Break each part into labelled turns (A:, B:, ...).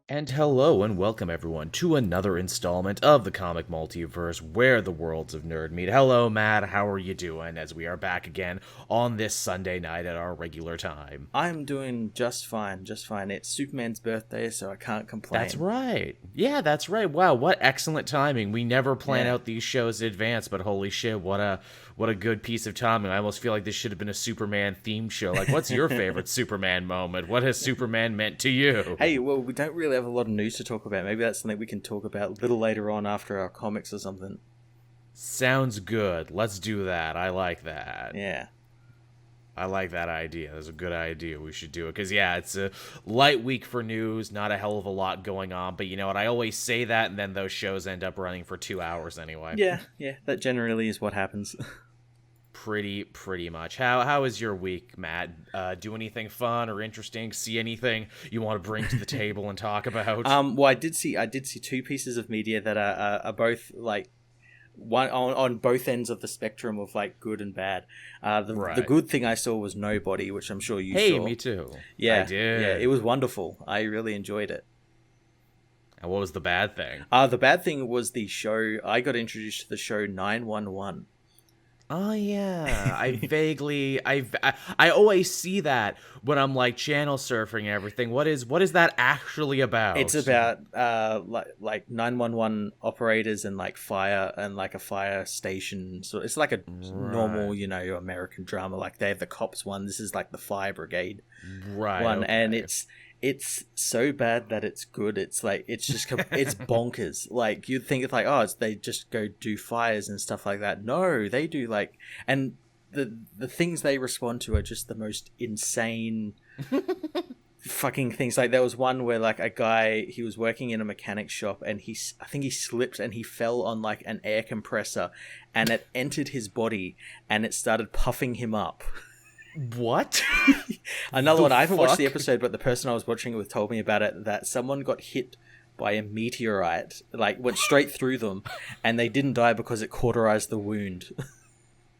A: And hello and welcome everyone to another installment of the comic multiverse where the worlds of nerd meet. Hello Matt, how are you doing as we are back again on this Sunday night at our regular time?
B: I'm doing just fine, just fine. It's Superman's birthday, so I can't complain.
A: That's right. Yeah, that's right. Wow, what excellent timing. We never plan out these shows in advance, but holy shit, what a good piece of timing. I almost feel like this should have been a Superman themed show. Like, what's your favorite Superman moment? What has Superman meant to you?
B: Hey, well, we don't really have a lot of news to talk about. Maybe that's something we can talk about a little later on after our comics or something.
A: Sounds good. Let's do that. I like that.
B: Yeah.
A: I like that idea. That's a good idea. We should do it. Because, yeah, it's a light week for news. Not a hell of a lot going on. But you know what? I always say that, and then those shows end up running for 2 hours anyway.
B: Yeah. That generally is what happens.
A: Pretty much. How is your week, Matt? Do anything fun or interesting? See anything you want to bring to the table and talk about?
B: Well, I did see two pieces of media that are both like one on both ends of the spectrum of like good and bad. The good thing I saw was Nobody, which I'm sure you saw.
A: Hey, me too.
B: Yeah,
A: I did.
B: Yeah, it was wonderful. I really enjoyed it.
A: And what was the bad thing?
B: The bad thing was the show. I got introduced to the show 911.
A: Oh yeah, I always see that when I'm like channel surfing and everything. What is that actually about?
B: It's about like 911 operators and like fire and like a fire station. So it's like a normal, American drama. Like they have the cops one. This is like the fire brigade one, okay. And it's so bad that it's good. It's like it's just it's bonkers. Like you'd think it's like they just go do fires and stuff like that. No, they do like, and the things they respond to are just the most insane fucking things. Like there was one where like a guy, he was working in a mechanic shop and I think he slipped and he fell on like an air compressor and it entered his body and it started puffing him up.
A: What?
B: Another one. I haven't watched the episode, but the person I was watching it with told me about it, that someone got hit by a meteorite, like went straight through them, and they didn't die because it cauterized the wound.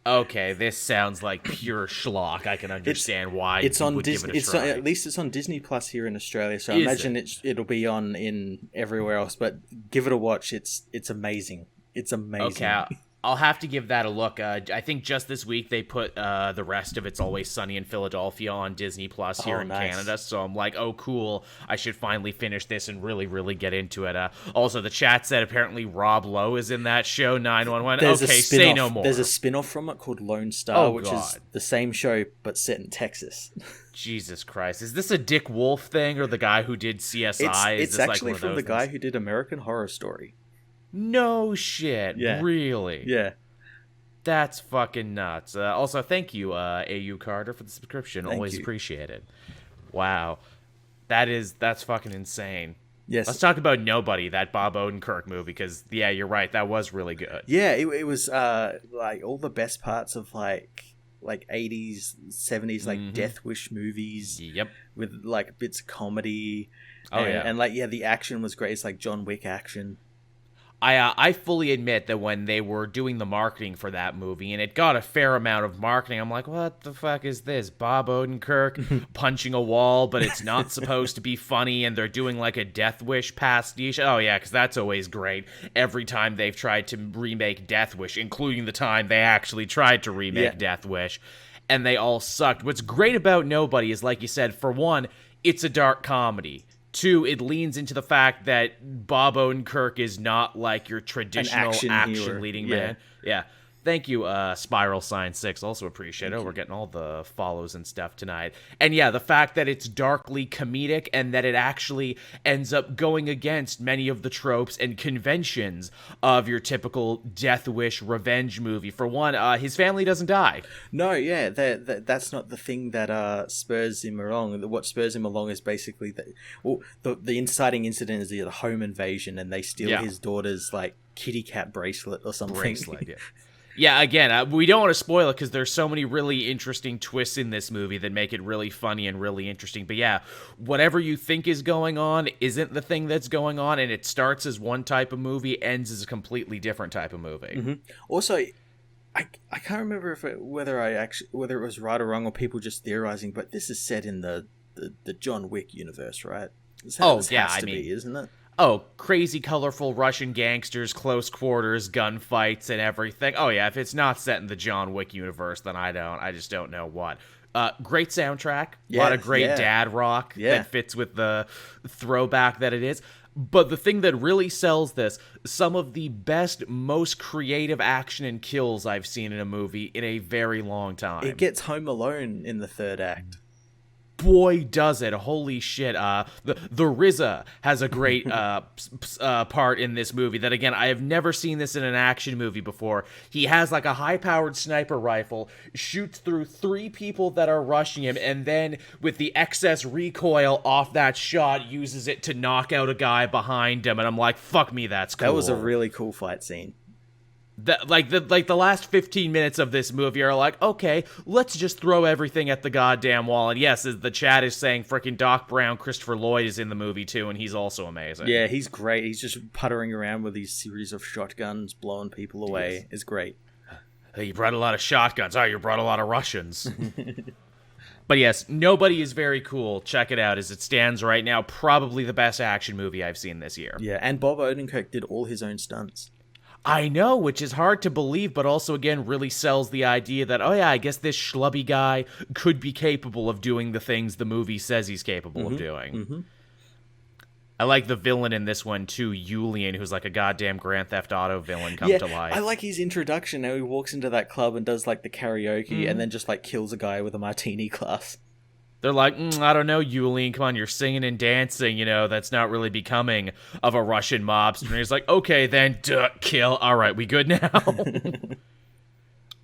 A: Okay, this sounds like pure schlock. I can understand why
B: it's on
A: Disney.
B: At least it's on Disney Plus here in Australia, so I imagine it'll be on in everywhere else. But give it a watch. It's amazing. It's amazing.
A: Okay. I'll have to give that a look. I think just this week they put the rest of It's Always Sunny in Philadelphia on Disney Plus here in Canada. So I'm like, oh, cool. I should finally finish this and really, really get into it. Also, the chat said apparently Rob Lowe is in that show, 911. Okay, say no more.
B: There's a spin-off from it called Lone Star, which is the same show but set in Texas.
A: Jesus Christ. Is this a Dick Wolf thing or the guy who did CSI?
B: It's actually from the guy who did American Horror Story.
A: No shit. Yeah. Really?
B: Yeah.
A: That's fucking nuts. Also, thank you, AU Carter, for the subscription. Always appreciated. Wow. That's fucking insane.
B: Yes.
A: Let's talk about Nobody, that Bob Odenkirk movie, because, yeah, you're right. That was really good.
B: Yeah, it was, like, all the best parts of, like 80s, 70s, like, Death Wish movies.
A: Yep.
B: With, like, bits of comedy.
A: Oh, yeah.
B: And, like, the action was great. It's like John Wick action.
A: I fully admit that when they were doing the marketing for that movie, and it got a fair amount of marketing, I'm like, what the fuck is this? Bob Odenkirk punching a wall, but it's not supposed to be funny, and they're doing like a Death Wish pastiche. Oh yeah, because that's always great. Every time they've tried to remake Death Wish, including the time they actually tried to remake Death Wish, and they all sucked. What's great about Nobody is, like you said, for one, it's a dark comedy. Two, it leans into the fact that Bob Odenkirk is not like your traditional action leading man. Yeah. Thank you, Spiral Sign 6. Also appreciate it. We're getting all the follows and stuff tonight. And yeah, the fact that it's darkly comedic and that it actually ends up going against many of the tropes and conventions of your typical Death Wish revenge movie. For one, his family doesn't die.
B: No, yeah, that's not the thing that spurs him along. What spurs him along is basically the inciting incident is the home invasion, and they steal his daughter's like kitty cat bracelet or something.
A: Yeah, again, we don't want to spoil it because there's so many really interesting twists in this movie that make it really funny and really interesting. But yeah, whatever you think is going on isn't the thing that's going on, and it starts as one type of movie, ends as a completely different type of movie.
B: Mm-hmm. Also, I can't remember whether it was right or wrong or people just theorizing, but this is set in the John Wick universe, right? This has to be, isn't it?
A: Oh, crazy, colorful Russian gangsters, close quarters, gunfights, and everything. Oh yeah, if it's not set in the John Wick universe, then I just don't know what. Great soundtrack, a lot of great dad rock that fits with the throwback that it is. But the thing that really sells this, some of the best, most creative action and kills I've seen in a movie in a very long time.
B: It gets Home Alone in the third act.
A: Boy, does it. Holy shit. The RZA has a great part in this movie that, again, I have never seen this in an action movie before. He has like a high-powered sniper rifle, shoots through 3 people that are rushing him, and then with the excess recoil off that shot, uses it to knock out a guy behind him. And I'm like, fuck me, that's cool.
B: That was a really cool fight scene.
A: The last 15 minutes of this movie are like, okay, let's just throw everything at the goddamn wall. And yes, as the chat is saying, freaking Doc Brown, Christopher Lloyd is in the movie too, and he's also amazing.
B: Yeah, he's great. He's just puttering around with these series of shotguns, blowing people away. It's great.
A: Hey, you brought a lot of shotguns. Oh, you brought a lot of Russians. But yes, Nobody is very cool. Check it out as it stands right now. Probably the best action movie I've seen this year.
B: Yeah, and Bob Odenkirk did all his own stunts.
A: I know, which is hard to believe, but also, again, really sells the idea that, oh yeah, I guess this schlubby guy could be capable of doing the things the movie says he's capable of doing. Mm-hmm. I like the villain in this one, too, Julian, who's like a goddamn Grand Theft Auto villain come to life.
B: I like his introduction, how he walks into that club and does, like, the karaoke, and then just, like, kills a guy with a martini glass.
A: They're like, I don't know, Julian, come on, you're singing and dancing, that's not really becoming of a Russian mobster. And he's like, okay, then, kill. All right, we good now?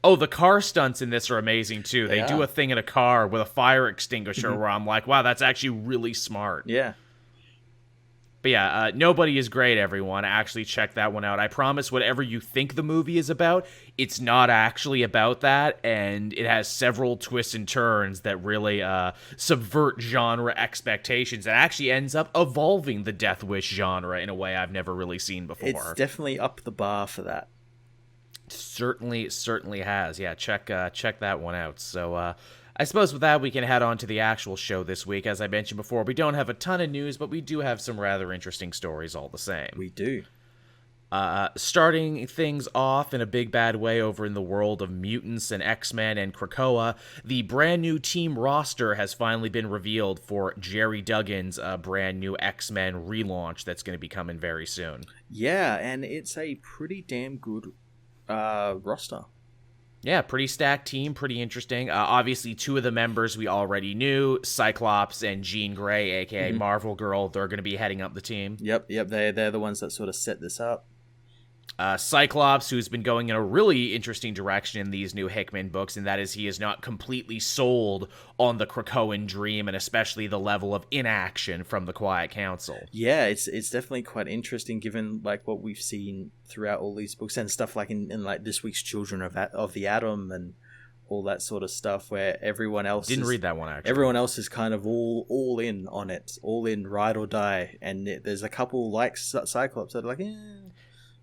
A: Oh, the car stunts in this are amazing, too. They do a thing in a car with a fire extinguisher where I'm like, wow, that's actually really smart.
B: Yeah.
A: But yeah, Nobody is great, everyone. Actually, check that one out. I promise whatever you think the movie is about, it's not actually about that, and it has several twists and turns that really subvert genre expectations. It actually ends up evolving the Death Wish genre in a way I've never really seen before.
B: It's definitely up the bar for that.
A: Certainly has. Yeah, check that one out. So, I suppose with that, we can head on to the actual show this week. As I mentioned before, we don't have a ton of news, but we do have some rather interesting stories all the same.
B: We do.
A: Starting things off in a big bad way over in the world of mutants and X-Men and Krakoa, the brand new team roster has finally been revealed for Jerry Duggan's brand new X-Men relaunch that's going to be coming very soon.
B: Yeah, and it's a pretty damn good roster.
A: Yeah, pretty stacked team, pretty interesting. Obviously, 2 of the members we already knew, Cyclops and Jean Grey, a.k.a. Marvel Girl, they're going to be heading up the team.
B: Yep, they're the ones that sort of set this up.
A: Cyclops, who's been going in a really interesting direction in these new Hickman books, and that is he is not completely sold on the Krakoan dream, and especially the level of inaction from the Quiet Council.
B: Yeah, it's definitely quite interesting given like what we've seen throughout all these books and stuff like in like this week's Children of the Atom and all that sort of stuff where everyone else
A: didn't read that one actually.
B: Everyone else is kind of all in on it, all in ride or die, and there's a couple like Cyclops that are like,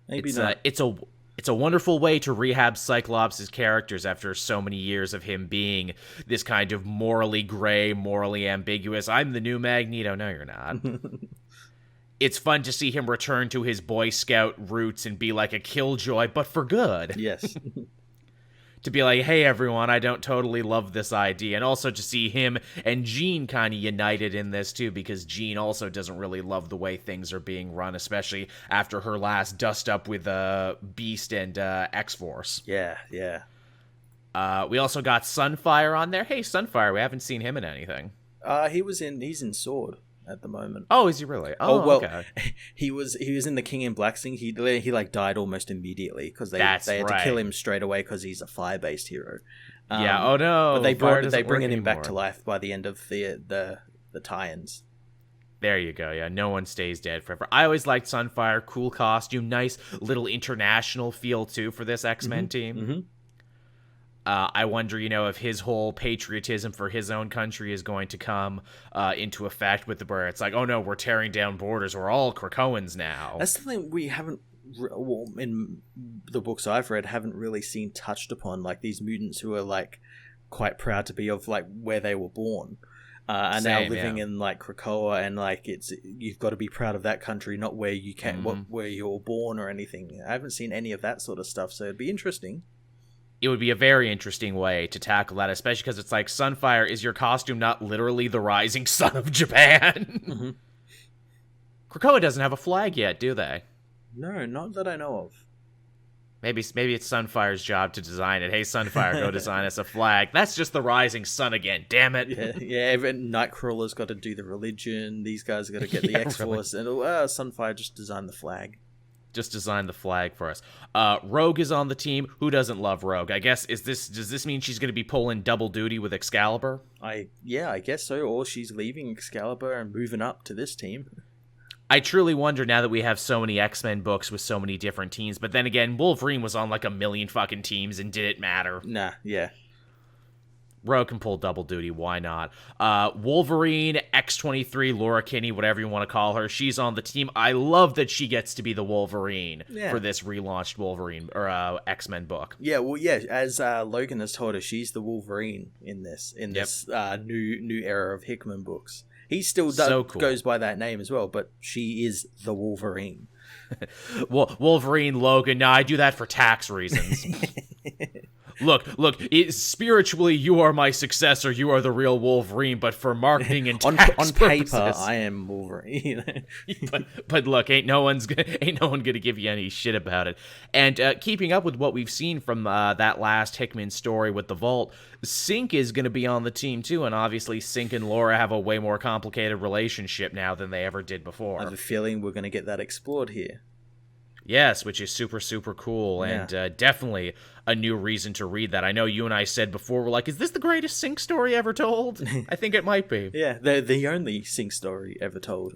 B: maybe not.
A: It's a wonderful way to rehab Cyclops' characters after so many years of him being this kind of morally gray, morally ambiguous, I'm the new Magneto. No, you're not. It's fun to see him return to his Boy Scout roots and be like a killjoy, but for good.
B: Yes.
A: To be like, hey, everyone, I don't totally love this idea. And also to see him and Jean kind of united in this, too, because Jean also doesn't really love the way things are being run, especially after her last dust-up with Beast and X-Force.
B: Yeah.
A: We also got Sunfire on there. Hey, Sunfire, we haven't seen him in anything.
B: He's in Sword at the moment.
A: Oh, is he really?
B: Okay. he was in the King in Black thing. He like died almost immediately because they had to kill him straight away because he's a fire-based hero.
A: Yeah. Oh no.
B: But they bring him back to life by the end of the tie-ins.
A: There you go. Yeah, no one stays dead forever. I always liked Sunfire. Cool costume, nice little international feel too for this X-Men team. Mm-hmm. I wonder, if his whole patriotism for his own country is going to come into effect with where it's like, oh no, we're tearing down borders. We're all Krakoans now.
B: That's the thing we haven't, in the books I've read, haven't really seen touched upon, like these mutants who are like quite proud to be of like where they were born. are now
A: Same,
B: living
A: yeah.
B: in like Krakoa, and like you've got to be proud of that country, not where you where you're born or anything. I haven't seen any of that sort of stuff, so it'd be interesting.
A: It would be a very interesting way to tackle that, especially because it's like, Sunfire, is your costume not literally the rising sun of Japan?
B: Mm-hmm.
A: Krakoa doesn't have a flag yet, do they?
B: No, not that I know of.
A: Maybe it's Sunfire's job to design it. Hey, Sunfire, go design us a flag. That's just the rising sun again, damn it.
B: Yeah. Nightcrawler's got to do the religion. These guys got to get the X-Force. Really. And Sunfire just designed the flag.
A: Just design the flag for us. Rogue is on the team. Who doesn't love Rogue? I guess, does this mean she's going to be pulling double duty with Excalibur?
B: I guess so. Or she's leaving Excalibur and moving up to this team.
A: I truly wonder, now that we have so many X-Men books with so many different teams, but then again, Wolverine was on like a million fucking teams and did it matter?
B: Nah, yeah.
A: Rogue can pull double duty, why not? Wolverine, X-23, Laura Kinney, whatever you want to call her, she's on the team. I love that she gets to be the Wolverine for this relaunched Wolverine, or X-Men book.
B: Yeah, well, yeah, as Logan has told us, she's the Wolverine in this new era of Hickman books. He still goes by that name as well, but she is the Wolverine.
A: Wolverine, Logan. No, I do that for tax reasons. Look, spiritually, you are my successor. You are the real Wolverine, but for marketing and tax
B: on
A: purposes,
B: paper, I am Wolverine.
A: but look, ain't no one gonna give you any shit about it. And keeping up with what we've seen from that last Hickman story with the Vault, Sync is gonna be on the team too, and obviously Sync and Laura have a way more complicated relationship now than they ever did before.
B: I have a feeling we're gonna get that explored here.
A: Yes, which is super, super cool, and definitely a new reason to read that. I know you and I said before, we're like, is this the greatest Sync story ever told? I think it might be.
B: Yeah, the only Sync story ever told.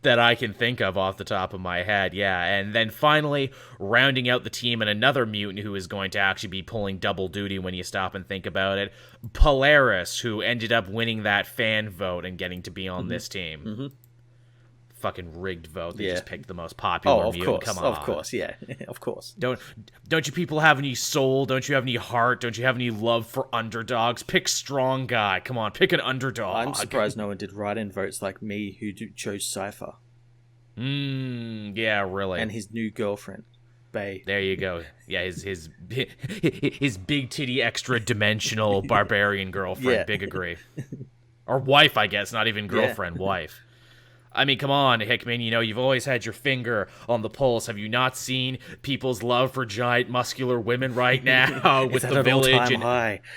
A: That I can think of off the top of my head, yeah. And then finally, rounding out the team, and another mutant who is going to actually be pulling double duty when you stop and think about it, Polaris, who ended up winning that fan vote and getting to be on this team. Mm-hmm. Fucking rigged vote. They just picked the most popular mutant.
B: Course,
A: come on.
B: Of course, yeah. Of course.
A: Don't you people have any soul? Don't you have any heart? Don't you have any love for underdogs? Pick strong guy. Come on, pick an underdog.
B: I'm surprised no one did write-in votes like me who chose Cypher.
A: Yeah, really.
B: And his new girlfriend, Bay.
A: There you go. Yeah, his big titty extra dimensional barbarian girlfriend.
B: Yeah.
A: Big agree. Or wife, I guess. Not even girlfriend, wife. I mean, come on, Hickman, you've always had your finger on the pulse. Have you not seen people's love for giant muscular women right now with the Village?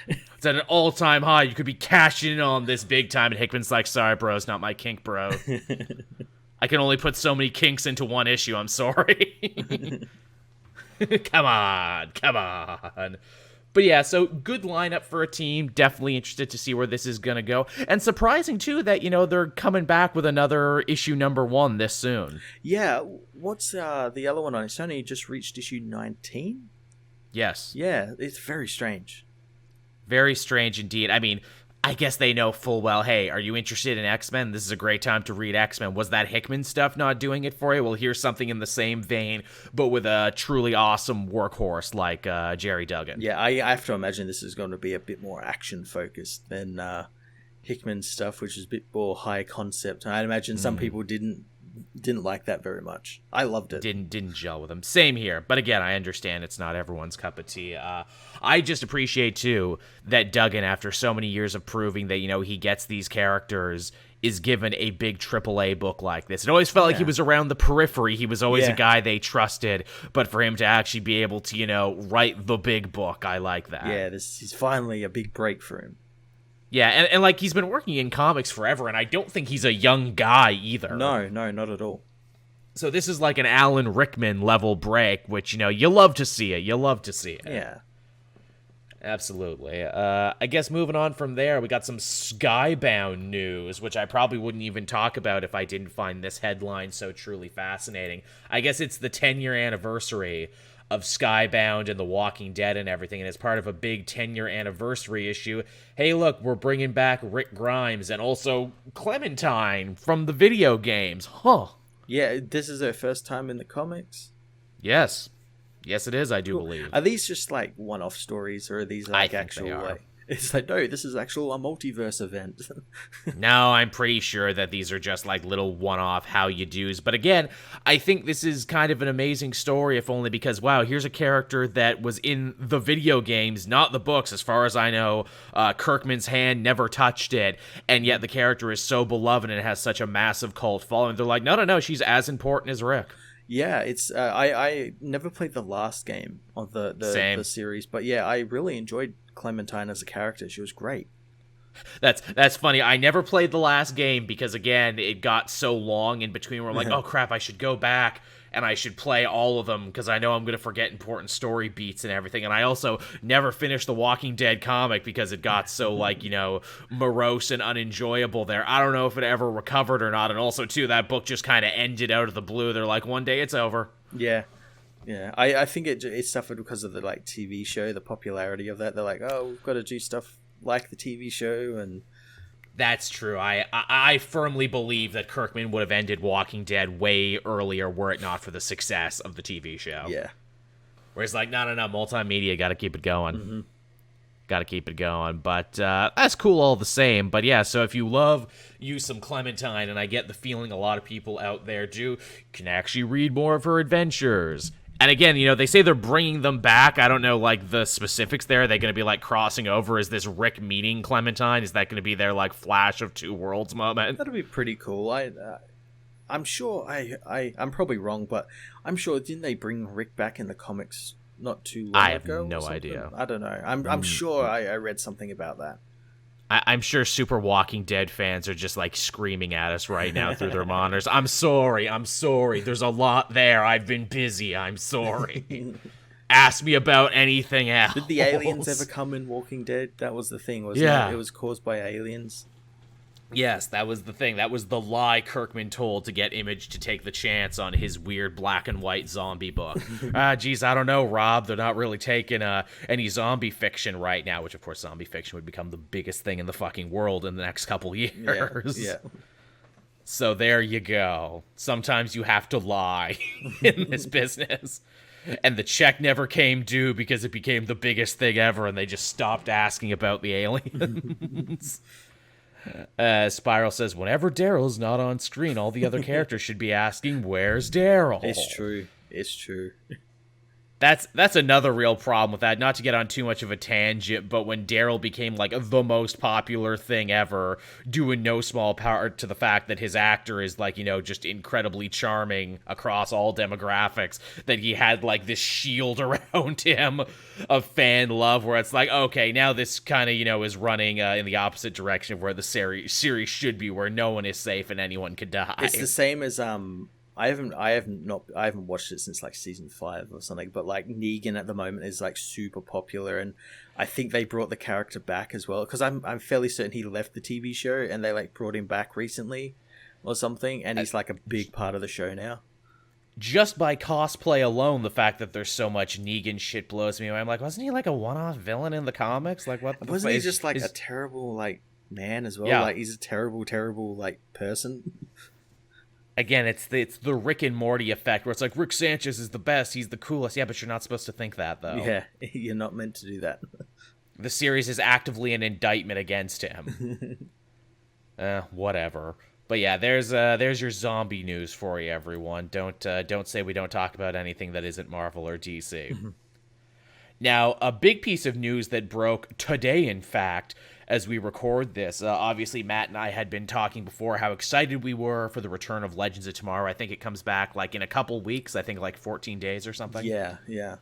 A: It's at an all-time high. You could be cashing in on this big time, and Hickman's like, sorry, bro, it's not my kink, bro. I can only put so many kinks into one issue, I'm sorry. Come on. But yeah, so good lineup for a team. Definitely interested to see where this is going to go. And surprising, too, that, they're coming back with another issue #1 this soon.
B: Yeah, what's the other one on? It's only just reached issue 19?
A: Yes.
B: Yeah, it's very strange.
A: Very strange indeed. I mean, I guess they know full well, hey, are you interested in X-Men? This is a great time to read X-Men. Was that Hickman stuff not doing it for you? Well, here's something in the same vein, but with a truly awesome workhorse like Jerry Duggan.
B: Yeah, I have to imagine this is going to be a bit more action-focused than Hickman's stuff, which is a bit more high concept. And I'd imagine some people didn't like that very much. I loved it.
A: Didn't gel with them. Same here. But again, I understand it's not everyone's cup of tea. I just appreciate, too, that Duggan, after so many years of proving that, he gets these characters, is given a big AAA book like this. It always felt like he was around the periphery. He was always a guy they trusted. But for him to actually be able to, write the big book, I like that.
B: Yeah, this is finally a big break for him.
A: Yeah, and like, he's been working in comics forever, and I don't think he's a young guy either.
B: No, not at all.
A: So this is like an Alan Rickman level break, which, you love to see it. You love to see it.
B: Yeah.
A: Absolutely. I guess moving on from there, we got some Skybound news, which I probably wouldn't even talk about if I didn't find this headline so truly fascinating. I guess it's the 10-year anniversary of Skybound and The Walking Dead and everything, and as part of a big 10-year anniversary issue, hey, look, we're bringing back Rick Grimes and also Clementine from the video games. Huh.
B: Yeah, this is her first time in the comics?
A: Yes, it is, I do believe.
B: Are these just, like, one-off stories, or are these, like, actual, like... It's like, no, this is actual a multiverse event.
A: No, I'm pretty sure that these are just like little one-off how you do's. But again, I think this is kind of an amazing story, if only because, wow, here's a character that was in the video games, not the books. As far as I know, Kirkman's hand never touched it, and yet the character is so beloved and it has such a massive cult following. They're like, no, she's as important as Rick.
B: Yeah, it's I never played the last game of the series, but yeah, I really enjoyed Clementine as a character. She was great.
A: That's funny. I never played the last game because, again, it got so long in between where I'm like, oh crap, I should go back and I should play all of them because I know I'm going to forget important story beats and everything. And I also never finished the Walking Dead comic because it got so, like, you know, morose and unenjoyable there. I don't know if it ever recovered or not. And also, too, that book just kind of ended out of the blue. They're like, one day it's over.
B: Yeah. I think it suffered because of the, like, TV show, the popularity of that. They're like, oh, we've got to do stuff like the TV show, and
A: that's true. I firmly believe that Kirkman would have ended Walking Dead way earlier were it not for the success of the TV show.
B: Yeah.
A: Where it's like, no, multimedia, got to keep it going. Mm-hmm. Got to keep it going. But that's cool all the same. But yeah, so if you love some Clementine, and I get the feeling a lot of people out there do, you can actually read more of her adventures. And again, you know, they say they're bringing them back. I don't know, like, the specifics there. Are they going to be, like, crossing over? Is this Rick meeting Clementine? Is that going to be their, like, Flash of Two Worlds moment?
B: That'd be pretty cool. I'm sure I'm probably wrong, but I'm sure, didn't they bring Rick back in the comics not too long ago? I have
A: no idea.
B: I don't know. I'm sure I read something about that.
A: I'm sure super Walking Dead fans are just, like, screaming at us right now through their monitors. I'm sorry. There's a lot there. I've been busy. I'm sorry. Ask me about anything else.
B: Did the aliens ever come in Walking Dead? That was the thing, wasn't it? It was caused by aliens.
A: Yes, that was the thing. That was the lie Kirkman told to get Image to take the chance on his weird black and white zombie book. Geez, I don't know, Rob. They're not really taking any zombie fiction right now, which, of course, zombie fiction would become the biggest thing in the fucking world in the next couple years.
B: Yeah.
A: So there you go. Sometimes you have to lie in this business. And the check never came due because it became the biggest thing ever, and they just stopped asking about the aliens. Spiral says, whenever Daryl's not on screen, all the other characters should be asking, where's Daryl?
B: It's true.
A: That's another real problem with that. Not to get on too much of a tangent, but when Daryl became, like, the most popular thing ever, due in no small part to the fact that his actor is, like, you know, just incredibly charming across all demographics, that he had, like, this shield around him of fan love, where it's like, okay, now this kind of, you know, is running in the opposite direction of where the series should be, where no one is safe and anyone could die.
B: It's the same as I haven't watched it since, like, season 5 or something, but, like, Negan at the moment is, like, super popular, and I think they brought the character back as well, because I'm fairly certain he left the TV show and they, like, brought him back recently or something, and he's, like, a big part of the show now.
A: Just by cosplay alone, the fact that there's so much Negan shit blows me away. I'm like, wasn't he, like, a one-off villain in the comics? Like, what?
B: Wasn't he just, like, a terrible, like, man as well? Yeah. Like, he's a terrible, terrible, like, person.
A: Again, it's the Rick and Morty effect, where it's like, Rick Sanchez is the best, he's the coolest. Yeah, but you're not supposed to think that, though.
B: Yeah, you're not meant to do that.
A: The series is actively an indictment against him. Whatever. But yeah, there's your zombie news for you, everyone. Don't say we don't talk about anything that isn't Marvel or DC. Now, a big piece of news that broke today, in fact, as we record this. Obviously, Matt and I had been talking before how excited we were for the return of Legends of Tomorrow. I think it comes back, like, in a couple weeks. I think, like, 14 days or something.
B: Yeah.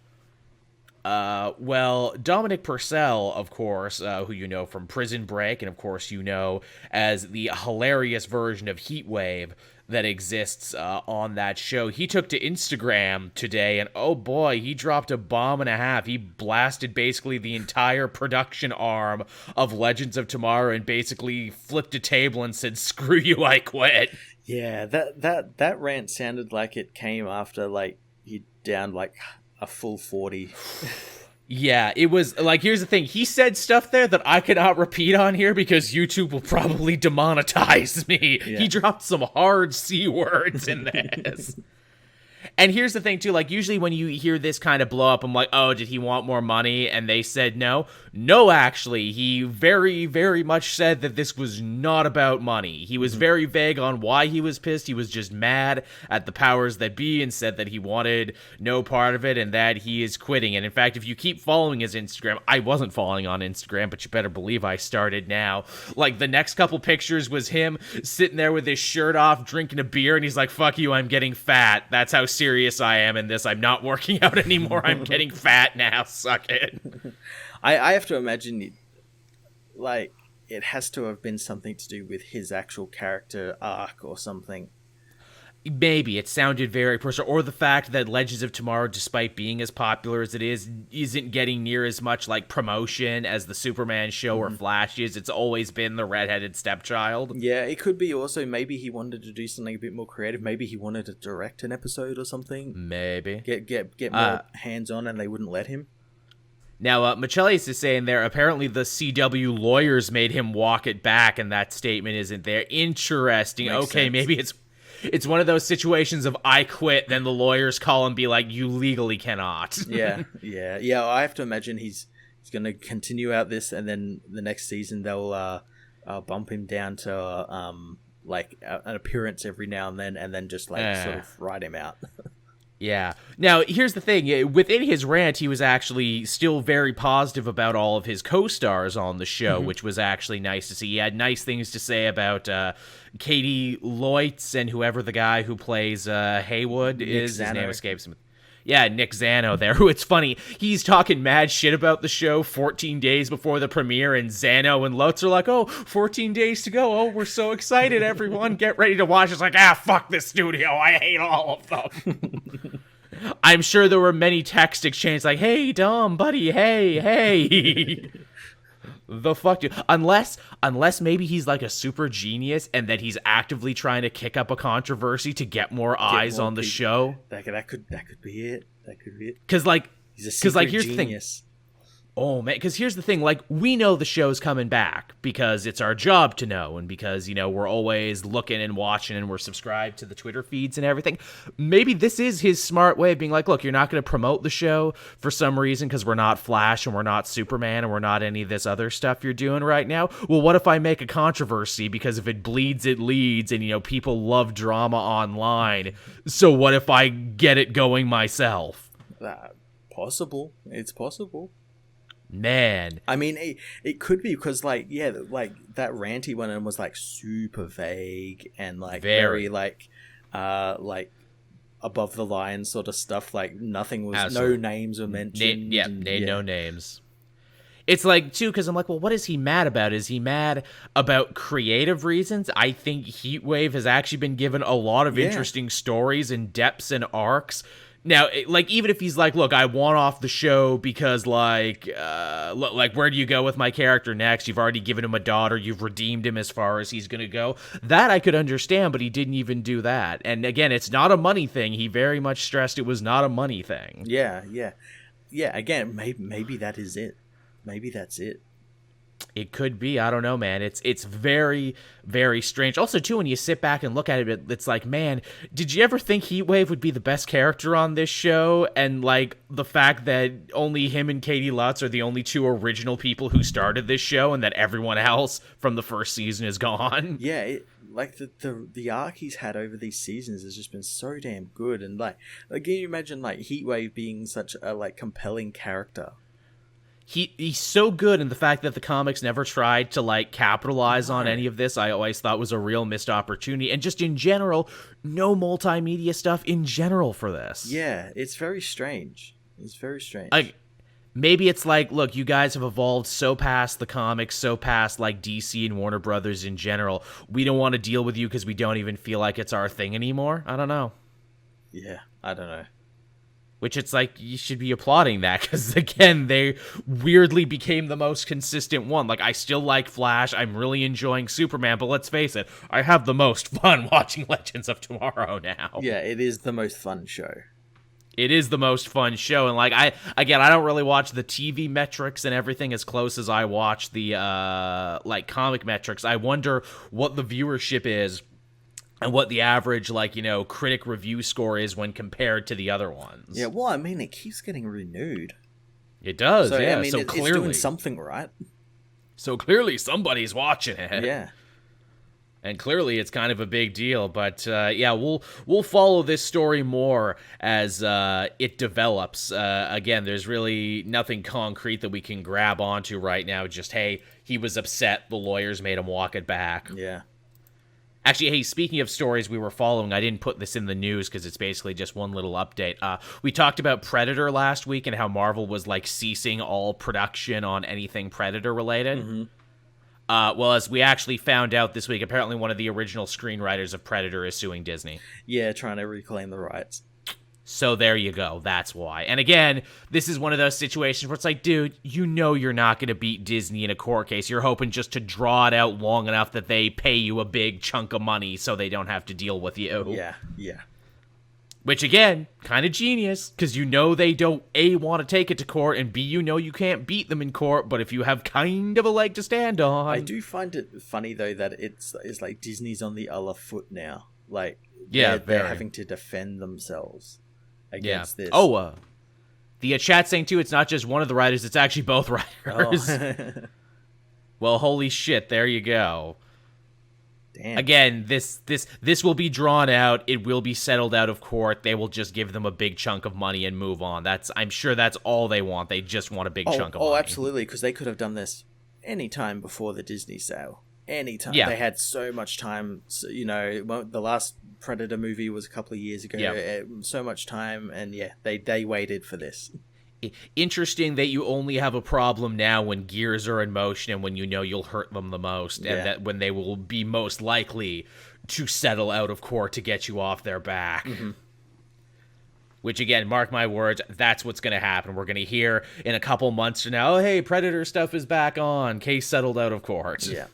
A: Well, Dominic Purcell, of course, who you know from Prison Break, and of course you know as the hilarious version of Heatwave that exists on that show, he took to Instagram today, and oh boy, he dropped a bomb and a half. He blasted basically the entire production arm of Legends of Tomorrow and basically flipped a table and said, "Screw you, I quit."
B: Yeah, that rant sounded like it came after, like, he downed, like, a full 40.
A: Yeah, it was, like, here's the thing. He said stuff there that I cannot repeat on here because YouTube will probably demonetize me. Yeah. He dropped some hard C words in this. And here's the thing, too. Like, usually when you hear this kind of blow up, I'm like, oh, did he want more money? And they said no. No, actually. He very, very much said that this was not about money. He was very vague on why he was pissed. He was just mad at the powers that be and said that he wanted no part of it and that he is quitting. And in fact, if you keep following his Instagram, I wasn't following on Instagram, but you better believe I started now. Like, the next couple pictures was him sitting there with his shirt off, drinking a beer, and he's like, fuck you, I'm getting fat. That's how serious I am in this. I'm not working out anymore. I'm getting fat now. Suck it.
B: I have to imagine, like, it has to have been something to do with his actual character arc or something.
A: Maybe. It sounded very personal. Or the fact that Legends of Tomorrow, despite being as popular as it is, isn't getting near as much, like, promotion as the Superman show or Flash is. It's always been the redheaded stepchild.
B: Yeah, it could be also maybe he wanted to do something a bit more creative. Maybe he wanted to direct an episode or something.
A: Maybe.
B: Get more hands-on and they wouldn't let him.
A: Now, Michelius is saying there, apparently the CW lawyers made him walk it back, and that statement isn't there. Interesting.
B: Makes
A: okay,
B: sense.
A: maybe it's one of those situations of I quit, then the lawyers call and be like, you legally cannot.
B: Yeah. I have to imagine he's going to continue out this, and then the next season they'll bump him down to like an appearance every now and then just like sort of write him out.
A: Yeah. Now, here's the thing. Within his rant, he was actually still very positive about all of his co-stars on the show, which was actually nice to see. He had nice things to say about Katie Leutz and whoever the guy who plays Haywood is. His name escapes me. Yeah, Nick Zano there, who it's funny, he's talking mad shit about the show 14 days before the premiere, and Zano and Lutz are like, 14 days to go. Oh, we're so excited, everyone. Get ready to watch. It's like, fuck this studio. I hate all of them. I'm sure there were many text exchanges like, hey, Dom, buddy, hey. The fuck, dude? Unless maybe he's like a super genius and that he's actively trying to kick up a controversy to get more eyes on the show.
B: That could be it. That could be it.
A: Because
B: he's a secret
A: here's
B: genius.
A: The thing. Oh man, because here's the thing. Like, we know the show's coming back because it's our job to know, and because we're always looking and watching, and we're subscribed to the Twitter feeds and everything. Maybe this is his smart way of being like, look, you're not going to promote the show for some reason because we're not Flash and we're not Superman and we're not any of this other stuff you're doing right now. Well, what if I make a controversy because if it bleeds, it leads, and people love drama online. So what if I get it going myself?
B: Possible. It's possible.
A: Man,
B: I mean, it could be because, like that ranty one was like super vague and like very like above the line sort of stuff. Like nothing was,
A: absolutely.
B: No names were mentioned.
A: No names. It's like, too, because I'm like, well, what is he mad about? Is he mad about creative reasons? I think Heatwave has actually been given a lot of interesting stories and depths and arcs. Now, like, even if he's like, look, I want off the show because, like, where do you go with my character next? You've already given him a daughter. You've redeemed him as far as he's going to go. That I could understand, but he didn't even do that. And again, it's not a money thing. He very much stressed it was not a money thing.
B: Yeah. Again, maybe that is it. Maybe that's it.
A: It could be. I don't know, man. It's very, very strange. Also, too, when you sit back and look at it, it's like, man, did you ever think Heatwave would be the best character on this show? And, like, the fact that only him and Katie Lutz are the only two original people who started this show and that everyone else from the first season is gone.
B: Yeah, like, the arc he's had over these seasons has just been so damn good. And, like can you imagine, like, Heatwave being such a, like, compelling character?
A: He's so good, and the fact that the comics never tried to, like, capitalize on any of this, I always thought was a real missed opportunity. And just in general, no multimedia stuff in general for this.
B: Yeah, it's very strange. It's very strange.
A: Like, maybe it's like, look, you guys have evolved so past the comics, so past, like, DC and Warner Brothers in general. We don't want to deal with you because we don't even feel like it's our thing anymore. I don't know.
B: Yeah, I don't know.
A: Which it's like, you should be applauding that, because, again, they weirdly became the most consistent one. Like, I still like Flash, I'm really enjoying Superman, but let's face it, I have the most fun watching Legends of Tomorrow now.
B: Yeah, it is the most fun show.
A: It is the most fun show, and, like, I don't really watch the TV metrics and everything as close as I watch the, like, comic metrics. I wonder what the viewership is and what the average, like, critic review score is when compared to the other ones.
B: Yeah, well, I mean, it keeps getting renewed.
A: It does,
B: so,
A: yeah.
B: I mean,
A: so
B: it's
A: clearly,
B: doing something right.
A: So clearly somebody's watching it.
B: Yeah.
A: And clearly it's kind of a big deal, but we'll follow this story more as it develops. Again, there's really nothing concrete that we can grab onto right now. Just, hey, he was upset, the lawyers made him walk it back.
B: Yeah.
A: Actually, hey, speaking of stories we were following, I didn't put this in the news because it's basically just one little update. We talked about Predator last week and how Marvel was, like, ceasing all production on anything Predator related.
B: Mm-hmm.
A: Well, as we actually found out this week, apparently one of the original screenwriters of Predator is suing Disney.
B: Yeah, trying to reclaim the rights.
A: So there you go. That's why. And again, this is one of those situations where it's like, dude, you're not going to beat Disney in a court case. You're hoping just to draw it out long enough that they pay you a big chunk of money so they don't have to deal with you.
B: Yeah.
A: Which, again, kind of genius, because they don't, A, want to take it to court, and B, you can't beat them in court, but if you have kind of a leg to stand on...
B: I do find it funny, though, that it's like Disney's on the other foot now. Like,
A: they're
B: having to defend themselves against this.
A: Oh, the chat saying, too, it's not just one of the writers, it's actually both writers.
B: Oh.
A: Well, holy shit, there you go.
B: Damn.
A: Again, this will be drawn out. It will be settled out of court. They will just give them a big chunk of money and move on. I'm sure that's all they want. They just want a big chunk of money.
B: Oh, absolutely, because they could have done this any time before the Disney sale. Anytime. Yeah. They had so much time. So, the last Predator movie was a couple of years ago. Yeah. So much time, and they waited for this.
A: Interesting that you only have a problem now when gears are in motion and when you'll hurt them the most, and that when they will be most likely to settle out of court to get you off their back.
B: Mm-hmm.
A: Which, again, mark my words, that's what's going to happen. We're going to hear in a couple months from now, oh, hey, Predator stuff is back on, case settled out of court.
B: Yeah.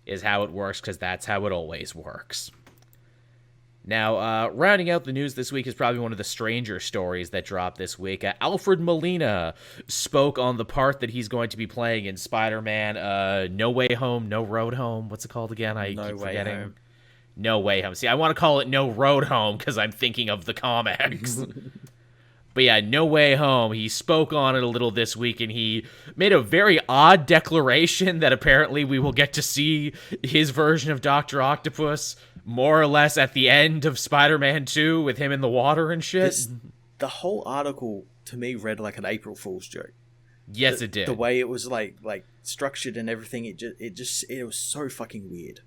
A: Is how it works, because that's how it always works. Now, rounding out the news this week is probably one of the stranger stories that dropped this week. Alfred Molina spoke on the part that he's going to be playing in Spider-Man No Way Home, No Road Home. What's it called again? I keep forgetting. Home. No Way Home. See, I want to call it No Road Home because I'm thinking of the comics. But yeah, No Way Home. He spoke on it a little this week, and he made a very odd declaration that apparently we will get to see his version of Dr. Octopus more or less at the end of Spider-Man 2 with him in the water and shit.
B: The whole article, to me, read like an April Fool's joke.
A: Yes, it did.
B: The way it was like structured and everything, it was so fucking weird.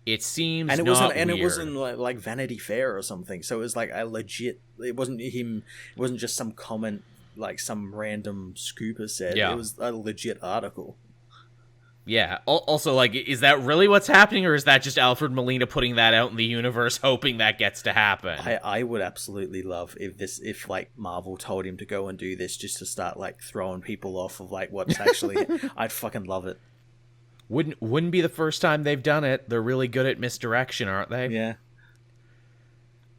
A: It seems
B: and it
A: not
B: wasn't,
A: weird.
B: And it wasn't like Vanity Fair or something. So it was like a legit. It wasn't him. It wasn't just some comment like some random scooper said. Yeah. It was a legit article.
A: Yeah. Also, like, is that really what's happening, or is that just Alfred Molina putting that out in the universe, hoping that gets to happen?
B: I would absolutely love if like Marvel told him to go and do this just to start like throwing people off of like what's actually. I'd fucking love it.
A: Wouldn't be the first time they've done it. They're really good at misdirection, aren't they?
B: Yeah.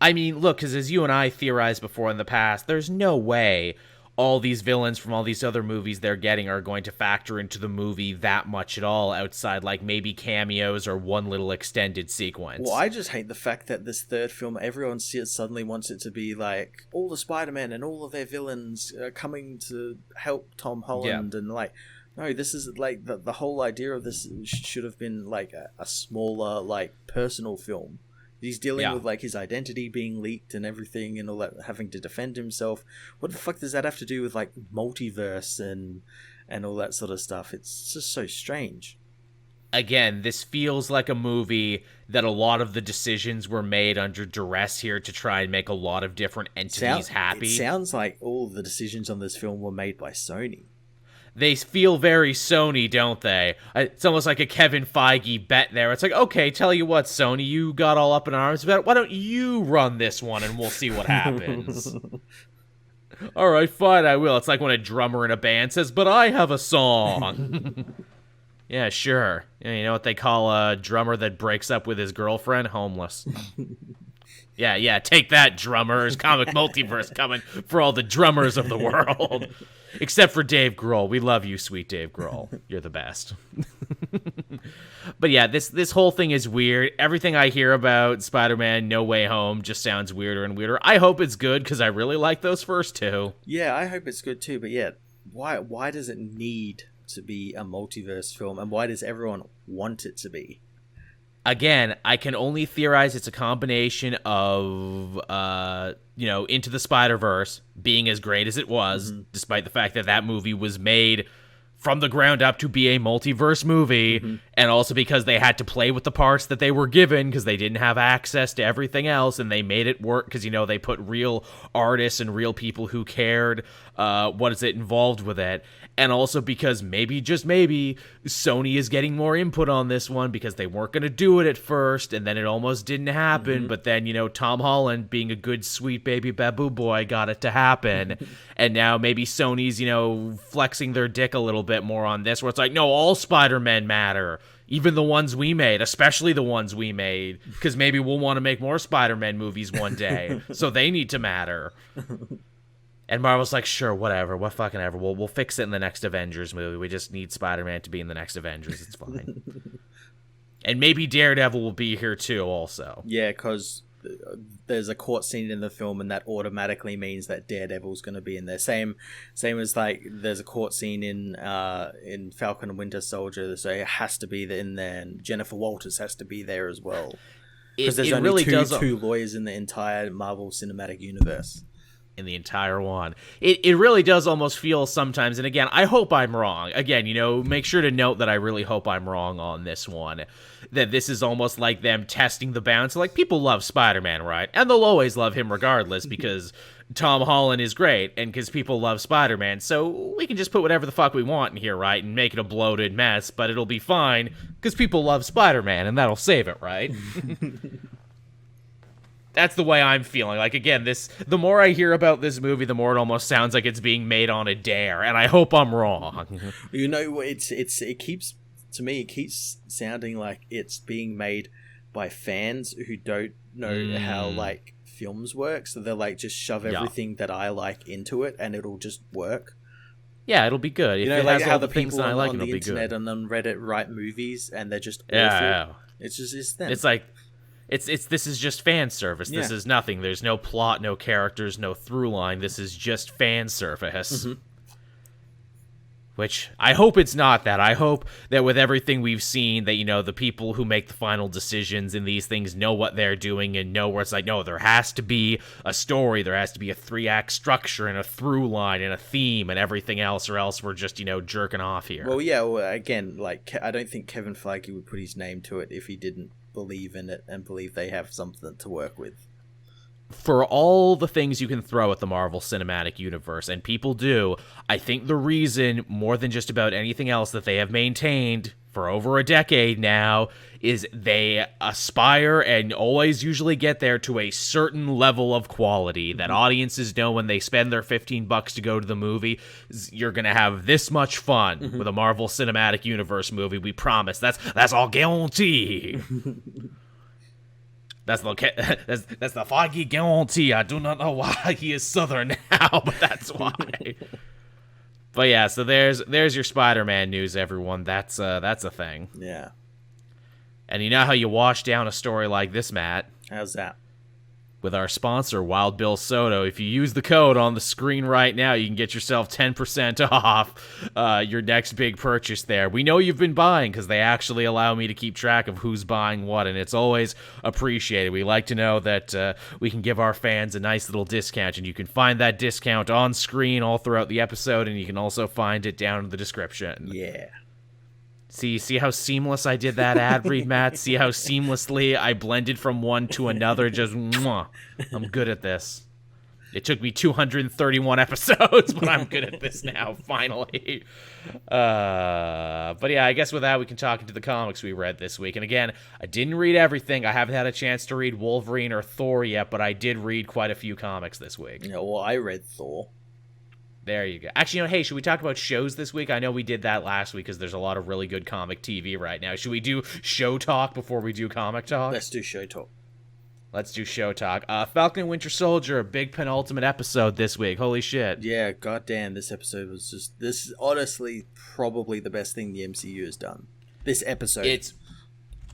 A: I mean, look, because as you and I theorized before in the past, there's no way all these villains from all these other movies they're getting are going to factor into the movie that much at all outside, like, maybe cameos or one little extended sequence.
B: Well, I just hate the fact that this third film, everyone suddenly wants it to be, like, all the Spider-Men and all of their villains are coming to help Tom Holland, and, like, no, this is, like, the whole idea of this should have been, like, a smaller, like, personal film. He's dealing with, like, his identity being leaked and everything and all that, having to defend himself. What the fuck does that have to do with, like, multiverse and all that sort of stuff? It's just so strange.
A: Again, this feels like a movie that a lot of the decisions were made under duress here to try and make a lot of different entities happy.
B: It sounds like all the decisions on this film were made by Sony.
A: They feel very Sony, don't they? It's almost like a Kevin Feige bet there. It's like, okay, tell you what, Sony, you got all up in arms about it. Why don't you run this one and we'll see what happens? All right, fine, I will. It's like when a drummer in a band says, but I have a song. Yeah, sure. You know what they call a drummer that breaks up with his girlfriend? Homeless. Yeah, take that, drummers. Comic Multiverse coming for all the drummers of the world. Except for Dave Grohl. We love you, sweet Dave Grohl. You're the best. But yeah, this whole thing is weird. Everything I hear about Spider-Man No Way Home just sounds weirder and weirder. I hope it's good because I really like those first two.
B: Yeah, I hope it's good too. But yeah, why does it need to be a multiverse film, and why does everyone want it to be?
A: Again, I can only theorize it's a combination of, Into the Spider-Verse being as great as it was, despite the fact that that movie was made from the ground up to be a multiverse movie, and also because they had to play with the parts that they were given because they didn't have access to everything else, and they made it work because, they put real artists and real people who cared involved with it. And also because maybe, just maybe, Sony is getting more input on this one because they weren't going to do it at first, and then it almost didn't happen. But then, Tom Holland, being a good, sweet baby baboo boy, got it to happen. And now maybe Sony's, flexing their dick a little bit more on this, where it's like, no, all Spider-Men matter. Even the ones we made, especially the ones we made, because maybe we'll want to make more Spider-Man movies one day, so they need to matter. And Marvel's like, sure, whatever, what fucking ever. We'll fix it in the next Avengers movie. We just need Spider-Man to be in the next Avengers. It's fine. And maybe Daredevil will be here too, also.
B: Yeah, because there's a court scene in the film, and that automatically means that Daredevil's going to be in there. Same as like there's a court scene in Falcon and Winter Soldier, so it has to be in there. And Jennifer Walters has to be there as well, because there's only really two lawyers in the entire Marvel Cinematic Universe.
A: In the entire one. It really does almost feel sometimes, and again, I hope I'm wrong. Again, make sure to note that I really hope I'm wrong on this one. That this is almost like them testing the bounds. Like, people love Spider-Man, right? And they'll always love him regardless, because Tom Holland is great, and because people love Spider-Man, so we can just put whatever the fuck we want in here, right? And make it a bloated mess, but it'll be fine, because people love Spider-Man, and that'll save it, right? That's the way I'm feeling. Like, again, the more I hear about this movie, the more it almost sounds like it's being made on a dare, and I hope I'm wrong.
B: It keeps sounding like it's being made by fans who don't know how like films work, so they're like, just shove everything that I like into it, and it'll just work.
A: Yeah, it'll be good. If it
B: like
A: has
B: how
A: all
B: the
A: things
B: people
A: that I like,
B: on
A: it'll
B: the
A: be
B: internet
A: good.
B: and on Reddit write movies, and they're just awful.
A: Yeah.
B: It's them.
A: It's like, this is just fan service. This is nothing. There's no plot, no characters, no through line. This is just fan service. Which, I hope it's not that. I hope that with everything we've seen, that, the people who make the final decisions in these things know what they're doing and know where it's like, no, there has to be a story, there has to be a 3-act structure and a through line and a theme and everything else, or else we're just, jerking off here.
B: Well, yeah, again, like, I don't think Kevin Feige would put his name to it if he didn't believe in it and believe they have something to work with.
A: For all the things you can throw at the Marvel Cinematic Universe, and people do, I think the reason, more than just about anything else, that they have maintained for over a decade now, is they aspire and always usually get there to a certain level of quality that audiences know when they spend their $15 to go to the movie, you're going to have this much fun with a Marvel Cinematic Universe movie, we promise. That's all guarantee. That's the Feige guarantee. I do not know why he is Southern now, but that's why. But yeah, so there's your Spider-Man news, everyone. That's a thing.
B: Yeah.
A: And you know how you wash down a story like this, Matt?
B: How's that?
A: With our sponsor, Wild Bill Soto. If you use the code on the screen right now, you can get yourself 10% off your next big purchase there. We know you've been buying because they actually allow me to keep track of who's buying what, and it's always appreciated. We like to know that we can give our fans a nice little discount, and you can find that discount on screen all throughout the episode, and you can also find it down in the description.
B: Yeah.
A: See how seamless I did that ad read, Matt? See how seamlessly I blended from one to another? Just, mwah. I'm good at this. It took me 231 episodes, but I'm good at this now, finally. But yeah, I guess with that, we can talk into the comics we read this week. And again, I didn't read everything. I haven't had a chance to read Wolverine or Thor yet, but I did read quite a few comics this week.
B: Yeah, well, I read Thor.
A: There you go. Actually, hey, should we talk about shows this week? I know we did that last week because there's a lot of really good comic TV right now. Should we do show talk before we do comic talk?
B: Let's do show talk.
A: Let's do show talk. Falcon and Winter Soldier, a big penultimate episode this week. Holy shit.
B: Yeah, goddamn, this episode was just... This is honestly probably the best thing the MCU has done. This episode.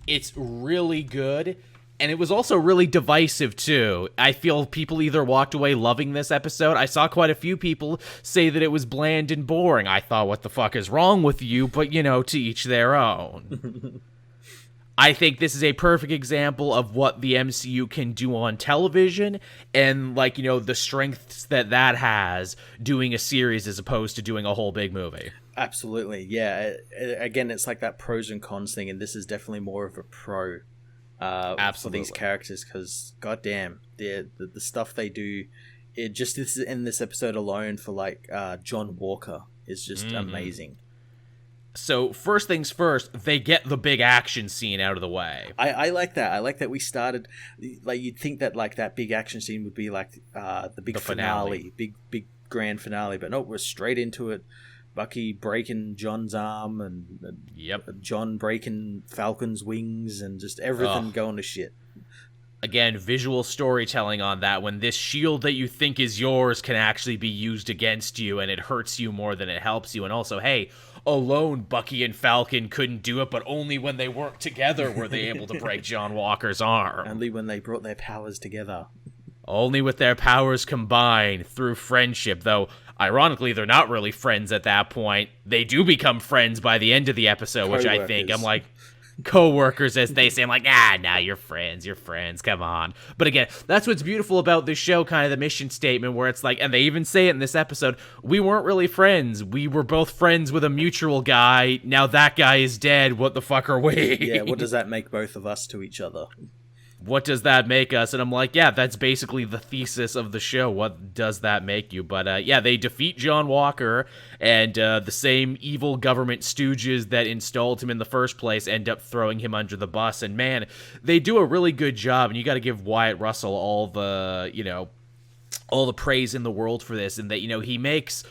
A: It's really good. And it was also really divisive, too. I feel people either walked away loving this episode. I saw quite a few people say that it was bland and boring. I thought, what the fuck is wrong with you? But, to each their own. I think this is a perfect example of what the MCU can do on television and, the strengths that has doing a series as opposed to doing a whole big movie.
B: Absolutely, yeah. Again, it's like that pros and cons thing, and this is definitely more of a pro for these characters because, goddamn, the stuff they do, it just in this episode alone for John Walker is just amazing.
A: So first things first, they get the big action scene out of the way.
B: I like that. I like that we started you'd think that that big action scene would be the big finale, big grand finale, but no, we're straight into it. Bucky breaking John's arm and John breaking Falcon's wings and just everything going to shit.
A: Again, visual storytelling on that when this shield that you think is yours can actually be used against you and it hurts you more than it helps you. And also, hey, alone Bucky and Falcon couldn't do it, but only when they worked together were they able to break John Walker's arm.
B: Only when they brought their powers together.
A: Only with their powers combined through friendship, though ironically they're not really friends at that point. They do become friends by the end of the episode, which I think I'm like co-workers as they say. I'm like, nah, you're friends, come on. But again, that's what's beautiful about this show, kind of the mission statement where it's and they even say it in this episode, we weren't really friends, we were both friends with a mutual guy, now that guy is dead, what the fuck are we?
B: Yeah, what does that make both of us to each other?
A: What does that make us? And I'm like, yeah, that's basically the thesis of the show. What does that make you? But they defeat John Walker, and the same evil government stooges that installed him in the first place end up throwing him under the bus. And man, they do a really good job. And you got to give Wyatt Russell all the praise in the world for this, and that he makes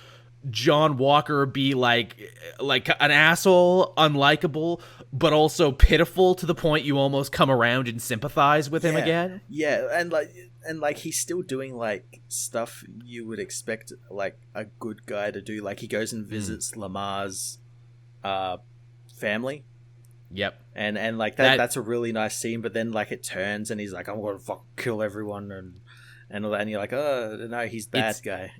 A: John Walker be like an asshole, unlikable, but also pitiful to the point you almost come around and sympathize with him again.
B: Yeah, and he's still doing stuff you would expect a good guy to do. He goes and visits Lamar's family.
A: Yep.
B: And that's a really nice scene, but then it turns and he's like, I'm gonna kill everyone and all that, and you're like, oh no, he's bad guy.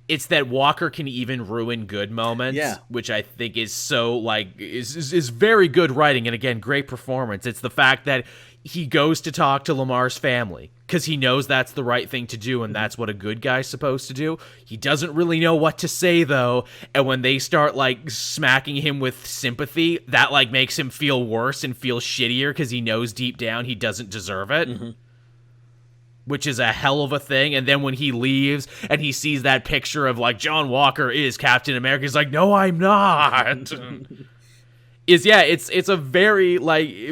A: It's that Walker can even ruin good moments, which I think is so, is very good writing, and again, great performance. It's the fact that he goes to talk to Lamar's family, because he knows that's the right thing to do, and that's what a good guy's supposed to do. He doesn't really know what to say, though, and when they start, smacking him with sympathy, that, makes him feel worse and feel shittier, because he knows deep down he doesn't deserve it. Mm-hmm. Which is a hell of a thing. And then when he leaves and he sees that picture of John Walker is Captain America, he's like, no, I'm not. It's a very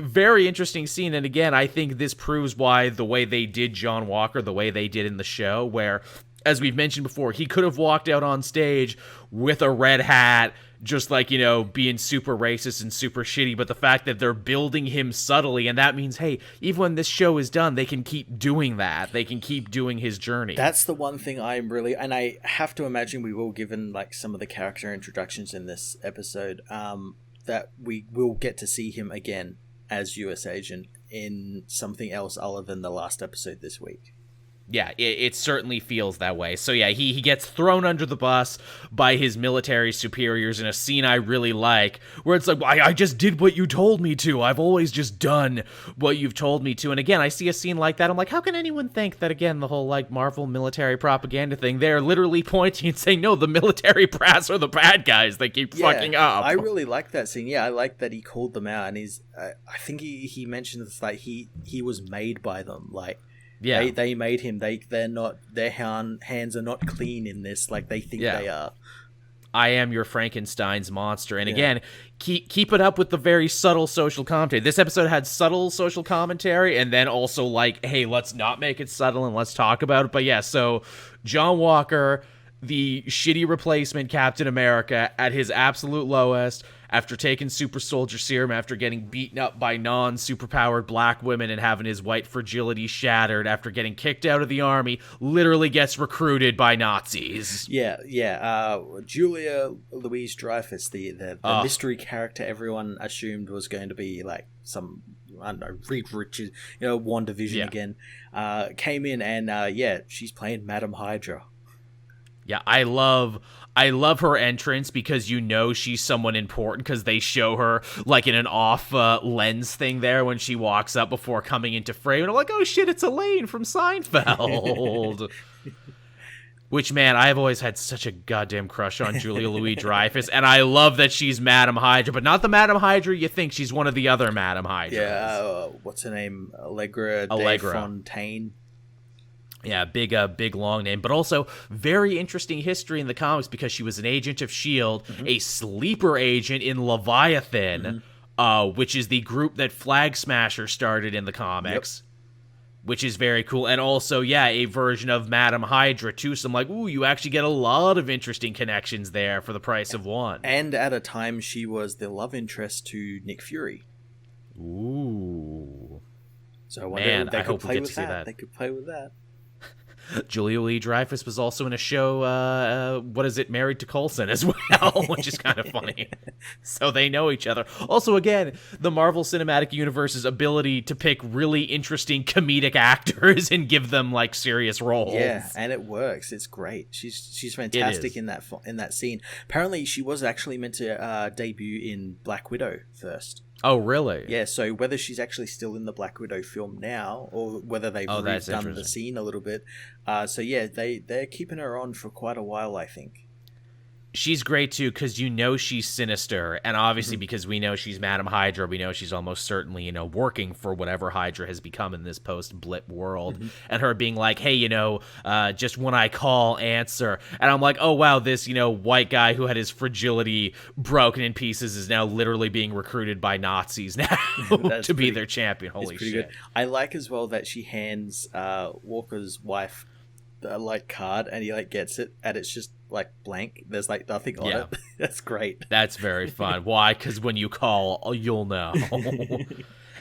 A: very interesting scene. And again, I think this proves why the way they did John Walker, the way they did in the show, where, as we've mentioned before, he could have walked out on stage with a red hat, just being super racist and super shitty, but the fact that they're building him subtly, and that means, hey, even when this show is done, they can keep doing that. They can keep doing his journey.
B: That's the one thing and I have to imagine we will, given some of the character introductions in this episode, that we will get to see him again as US Agent in something else other than the last episode this week.
A: Yeah, it certainly feels that way. So yeah, he gets thrown under the bus by his military superiors in a scene I really like, where it's like, I just did what you told me to. I've always just done what you've told me to. And again, I see a scene like that, I'm like, how can anyone think that, again, the whole Marvel military propaganda thing, they're literally pointing and saying, no, the military brass are the bad guys. They keep fucking up.
B: I really like that scene. Yeah, I like that he called them out, and I think he mentioned this, he was made by them. Yeah, they made him. They're not. Their hands are not clean in this. They think they are.
A: I am your Frankenstein's monster. And again, keep it up with the very subtle social commentary. This episode had subtle social commentary, and then also hey, let's not make it subtle and let's talk about it. But yeah, so John Walker, the shitty replacement Captain America, at his absolute lowest, after taking super soldier serum, after getting beaten up by non-superpowered black women and having his white fragility shattered, after getting kicked out of the army, literally gets recruited by Nazis.
B: Yeah. Julia Louise Dreyfus, the mystery character everyone assumed was going to be some I don't know, Reed Richards, WandaVision again, came in and she's playing Madam Hydra.
A: Yeah, I love her entrance because she's someone important because they show her like in an off lens thing there when she walks up before coming into frame, and I'm like, oh shit, it's Elaine from Seinfeld. Which, man, I've always had such a goddamn crush on Julia Louis-Dreyfus, and I love that she's Madam Hydra, but not the Madam Hydra you think. She's one of the other Madam Hydras.
B: Yeah, what's her name? Allegra de Fontaine.
A: Yeah, big long name, but also very interesting history in the comics because she was an agent of S.H.I.E.L.D., a sleeper agent in Leviathan, which is the group that Flag Smasher started in the comics. Yep. Which is very cool. And also, a version of Madam Hydra, too. So I'm like, ooh, you actually get a lot of interesting connections there for the price of one.
B: And at a time, she was the love interest to Nick Fury.
A: Ooh.
B: So I wonder they could play with that. They could play with that.
A: Julia Louis-Dreyfus was also in a show, Married to Coulson as well, which is kind of funny. So they know each other. Also, again, the Marvel Cinematic Universe's ability to pick really interesting comedic actors and give them, like, serious roles.
B: Yeah, and it works. It's great. She's fantastic in that scene. Apparently, she was actually meant to debut in Black Widow first.
A: Oh, really?
B: Yeah, so whether she's actually still in the Black Widow film now, or whether they've redone the scene a little bit. They're keeping her on for quite a while, I think.
A: She's great, too, because she's sinister, and obviously because we know she's Madam Hydra, we know she's almost certainly, working for whatever Hydra has become in this post-blip world, and her being like, hey, just when I call, answer, and I'm like, oh, wow, this, white guy who had his fragility broken in pieces is now literally being recruited by Nazis now to be their champion. Holy shit. Good.
B: I like as well that she hands Walker's wife the card, and he gets it, and it's just blank. There's nothing on it. That's great.
A: That's very fun. Why? Because when you call, you'll know.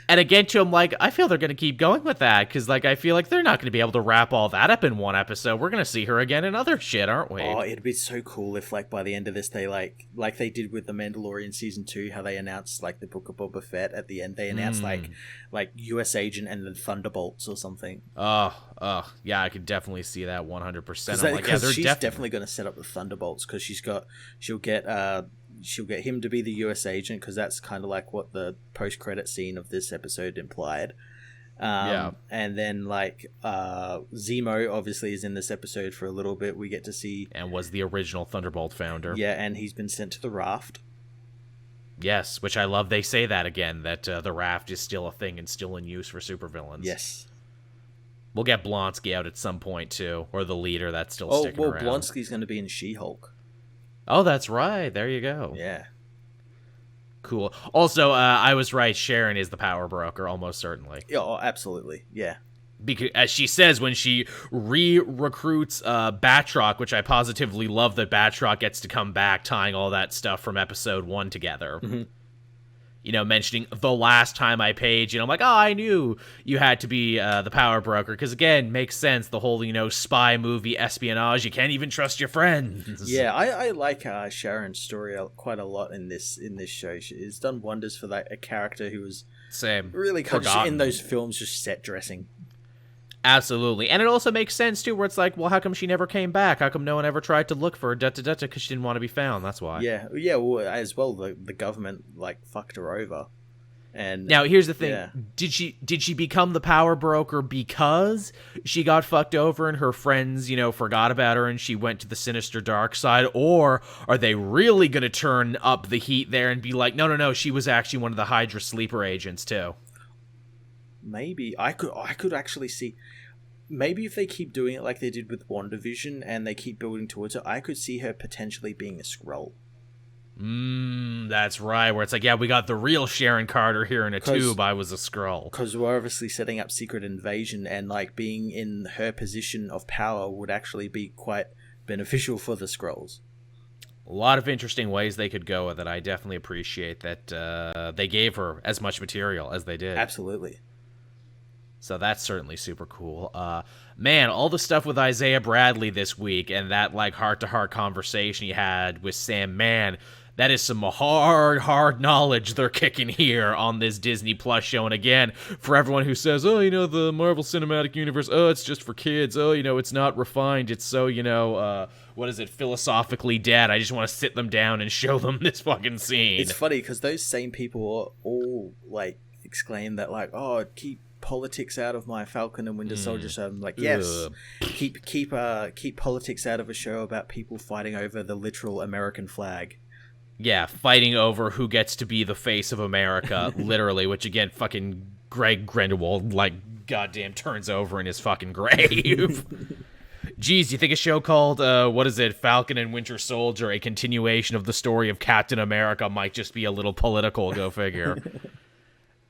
A: And again, too, I'm like, I feel they're going to keep going with that because, I feel like they're not going to be able to wrap all that up in one episode. We're going to see her again in other shit, aren't we?
B: Oh, it'd be so cool if, by the end of this, they, like they did with The Mandalorian Season 2, how they announced, the Book of Boba Fett at the end. They announced, U.S. Agent and then Thunderbolts or something.
A: Yeah, I could definitely see that 100%.
B: Because she's definitely going to set up the Thunderbolts because she'll get him to be the U.S. agent because that's kind of what the post-credit scene of this episode implied. And then Zemo obviously is in this episode for a little bit. We get to see,
A: and was the original Thunderbolt founder.
B: Yeah, and he's been sent to the Raft.
A: Yes, which I love. They say that again, that the Raft is still a thing and still in use for supervillains.
B: Yes.
A: We'll get Blonsky out at some point too, or the leader that's still sticking around.
B: Blonsky's going to be in She-Hulk.
A: Oh, that's right. There you go.
B: Yeah.
A: Cool. Also, I was right. Sharon is the power broker, almost certainly.
B: Oh, absolutely. Yeah.
A: Because, as she says, when she re-recruits Batroc, which I positively love that Batroc gets to come back, tying all that stuff from episode 1 together. Mm-hmm. Mentioning the last time I paid you. I'm like, oh, I knew you had to be the power broker. Because, again, makes sense. The whole, spy movie espionage. You can't even trust your friends.
B: Yeah, I like Sharon's story quite a lot in this show. She's done wonders for a character who was really kind of in those films just set dressing.
A: Absolutely. And it also makes sense, too, where it's like, well, how come she never came back? How come no one ever tried to look for her? Because she didn't want to be found. That's why.
B: Yeah. Well, as well, the government, fucked her over. And
A: now, here's the thing. Yeah. Did she become the power broker because she got fucked over and her friends, forgot about her and she went to the sinister dark side? Or are they really going to turn up the heat there and be like, no, she was actually one of the Hydra sleeper agents, too?
B: Maybe. I could actually see... Maybe if they keep doing it like they did with WandaVision and they keep building towards it, I could see her potentially being a Skrull.
A: That's right. Where it's like, yeah, we got the real Sharon Carter here in a tube. I was a Skrull.
B: Because we're obviously setting up Secret Invasion, and being in her position of power would actually be quite beneficial for the Skrulls.
A: A lot of interesting ways they could go with it. I definitely appreciate that they gave her as much material as they did.
B: Absolutely.
A: So that's certainly super cool. Man, all the stuff with Isaiah Bradley this week and that heart-to-heart conversation he had with Sam, man, That is some hard knowledge they're kicking here on this Disney Plus show. And again, for everyone who says, oh, the Marvel Cinematic Universe, oh, it's just for kids. Oh, it's not refined. It's so, what is it, philosophically dead. I just want to sit them down and show them this fucking scene.
B: It's funny because those same people all, exclaim that, oh, keep politics out of my Falcon and Winter Soldier show. I'm like, yes, keep politics out of a show about people fighting over the literal American flag.
A: Yeah, fighting over who gets to be the face of America, literally, which again, fucking Greg Grindelwald, goddamn turns over in his fucking grave. Geez, you think a show called, Falcon and Winter Soldier, a continuation of the story of Captain America, might just be a little political, go figure.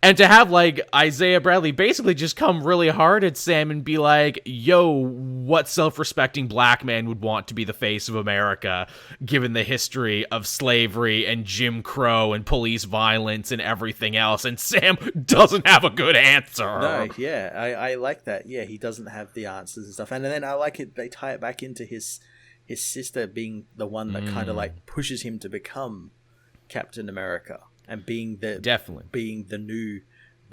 A: And to have, Isaiah Bradley basically just come really hard at Sam and be like, yo, what self-respecting black man would want to be the face of America, given the history of slavery and Jim Crow and police violence and everything else? And Sam doesn't have a good answer.
B: No, yeah, I like that. Yeah, he doesn't have the answers and stuff. And then I like it, they tie it back into his sister being the one that kind of, pushes him to become Captain America. And being the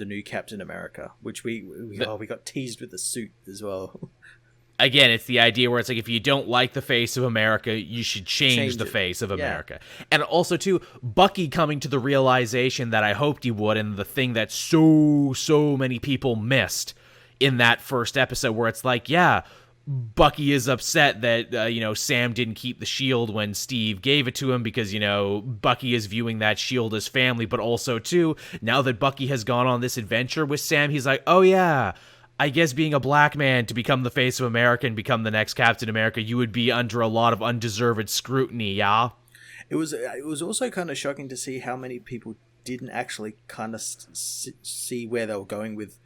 B: new Captain America, which we got teased with the suit as well.
A: Again, it's the idea where it's if you don't like the face of America, you should change the face of America. And also, too, Bucky coming to the realization that I hoped he would, and the thing that so many people missed in that first episode, where it's Bucky is upset that, Sam didn't keep the shield when Steve gave it to him because, Bucky is viewing that shield as family. But also, too, now that Bucky has gone on this adventure with Sam, he's like, oh, yeah, I guess being a black man to become the face of America and become the next Captain America, you would be under a lot of undeserved scrutiny, yeah?
B: It was also kind of shocking to see how many people didn't actually kind of see where they were going with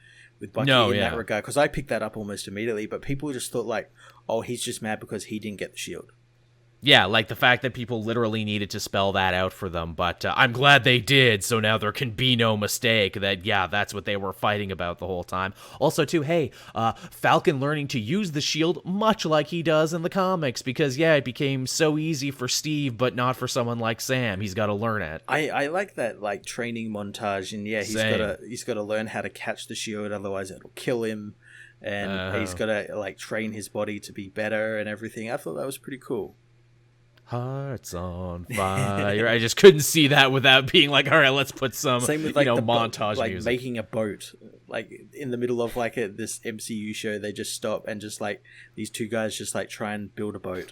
B: Bucky that regard, because I picked that up almost immediately, but people just thought oh, he's just mad because he didn't get the shield.
A: Yeah, the fact that people literally needed to spell that out for them, but I'm glad they did, so now there can be no mistake that, that's what they were fighting about the whole time. Also, too, hey, Falcon learning to use the shield much like he does in the comics, because, it became so easy for Steve, but not for someone like Sam. He's got to learn it.
B: I like that, training montage, and, he's got to learn how to catch the shield, otherwise it'll kill him, and he's got to, train his body to be better and everything. I thought that was pretty cool.
A: Hearts on fire. I just couldn't see that without being all right, let's put some
B: Same with,
A: montage music.
B: Making a boat. In the middle of this MCU show, they just stop and just these two guys just try and build a boat.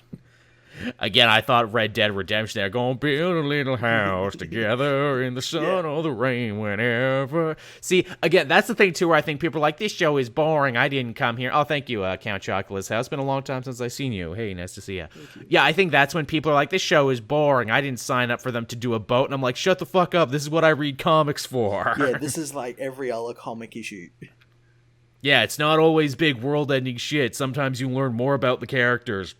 A: Again, I thought Red Dead Redemption, they're going to build a little house together in the sun or the rain whenever. See, again, that's the thing, too, where I think people are like, this show is boring. I didn't come here. Oh, thank you, Count Chocolate's house. It's been a long time since I've seen you. Hey, nice to see you. Yeah, I think that's when people are like, this show is boring. I didn't sign up for them to do a boat. And I'm like, shut the fuck up. This is what I read comics for.
B: Yeah, this is every other comic issue.
A: Yeah, it's not always big world-ending shit. Sometimes you learn more about the characters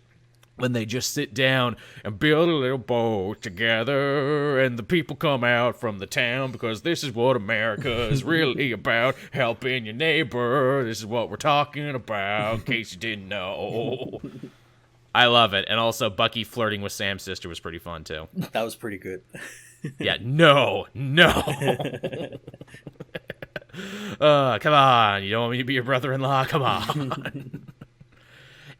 A: when they just sit down and build a little boat together, and the people come out from the town because this is what America is really about, helping your neighbor. This is what we're talking about, in case you didn't know. I love it. And also, Bucky flirting with Sam's sister was pretty fun, too.
B: That was pretty good.
A: Yeah, no. Come on. You don't want me to be your brother-in-law? Come on.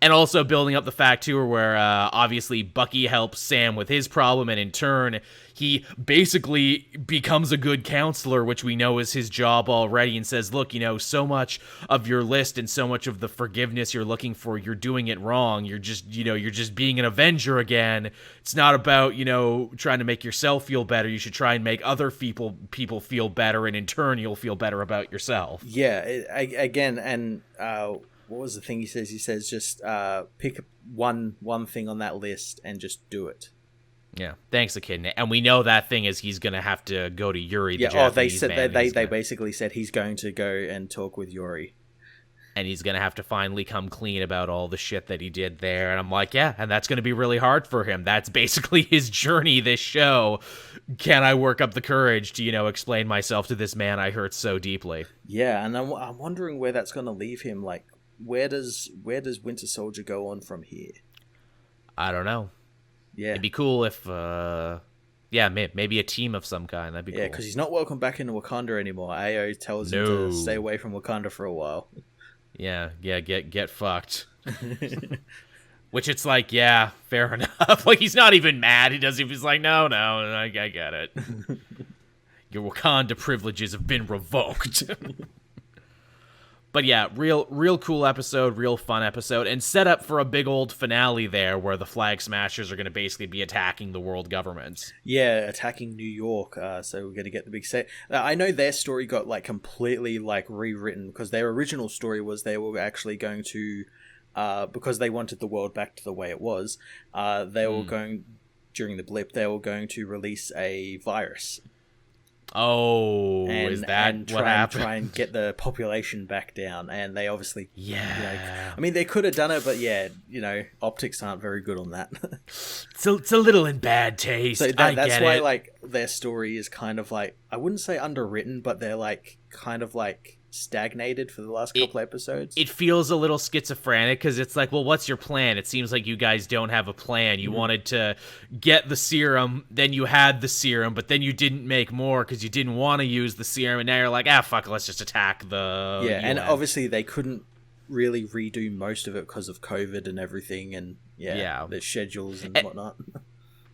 A: And also building up the fact, too, where obviously Bucky helps Sam with his problem, and in turn, he basically becomes a good counselor, which we know is his job already, and says, look, so much of your list and so much of the forgiveness you're looking for, you're doing it wrong. You're just being an Avenger again. It's not about, trying to make yourself feel better. You should try and make other people feel better, and in turn, you'll feel better about yourself.
B: Yeah, again, and... what was the thing he says? He says just pick one thing on that list and just do it.
A: Yeah, thanks, Echidna. And we know that thing is he's going to have to go to Yuri.
B: They said they basically said he's going to go and talk with Yuri.
A: And he's going to have to finally come clean about all the shit that he did there. And I'm like, yeah, and that's going to be really hard for him. That's basically his journey, this show. Can I work up the courage to, explain myself to this man I hurt so deeply?
B: Yeah, and I'm wondering where that's going to leave him. Where does Winter Soldier go on from here?
A: I don't know.
B: Yeah,
A: it'd be cool if Yeah, maybe a team of some kind. That'd be cool.
B: Yeah, because he's not welcome back into Wakanda anymore. AO tells him to stay away from Wakanda for a while.
A: Yeah, get fucked. Which it's like, yeah, fair enough. Like, he's not even mad. He's like, no, I get it. Your Wakanda privileges have been revoked. But yeah, real cool episode, real fun episode, and set up for a big old finale there where the Flag Smashers are going to basically be attacking the world governments.
B: Yeah, attacking New York. So we're going to get the big set. I know their story got like completely like rewritten because their original story was they were actually going to, because they wanted the world back to the way it was. They were going during the blip. They were going to release a virus.
A: Oh, is that what happened?
B: Try and get the population back down, and they obviously,
A: yeah.
B: I mean, they could have done it, but yeah, optics aren't very good on that.
A: So it's a little in bad taste. So
B: that's why, like, their story is kind of like, I wouldn't say underwritten, but they're like kind of like stagnated for the last couple episodes.
A: It feels a little schizophrenic because it's like, well, what's your plan? It seems like you guys don't have a plan. You wanted to get the serum, then you had the serum, but then you didn't make more because you didn't want to use the serum, and now you're like, fuck it, let's just attack the UN.
B: And obviously they couldn't really redo most of it because of COVID and everything, and the schedules and whatnot.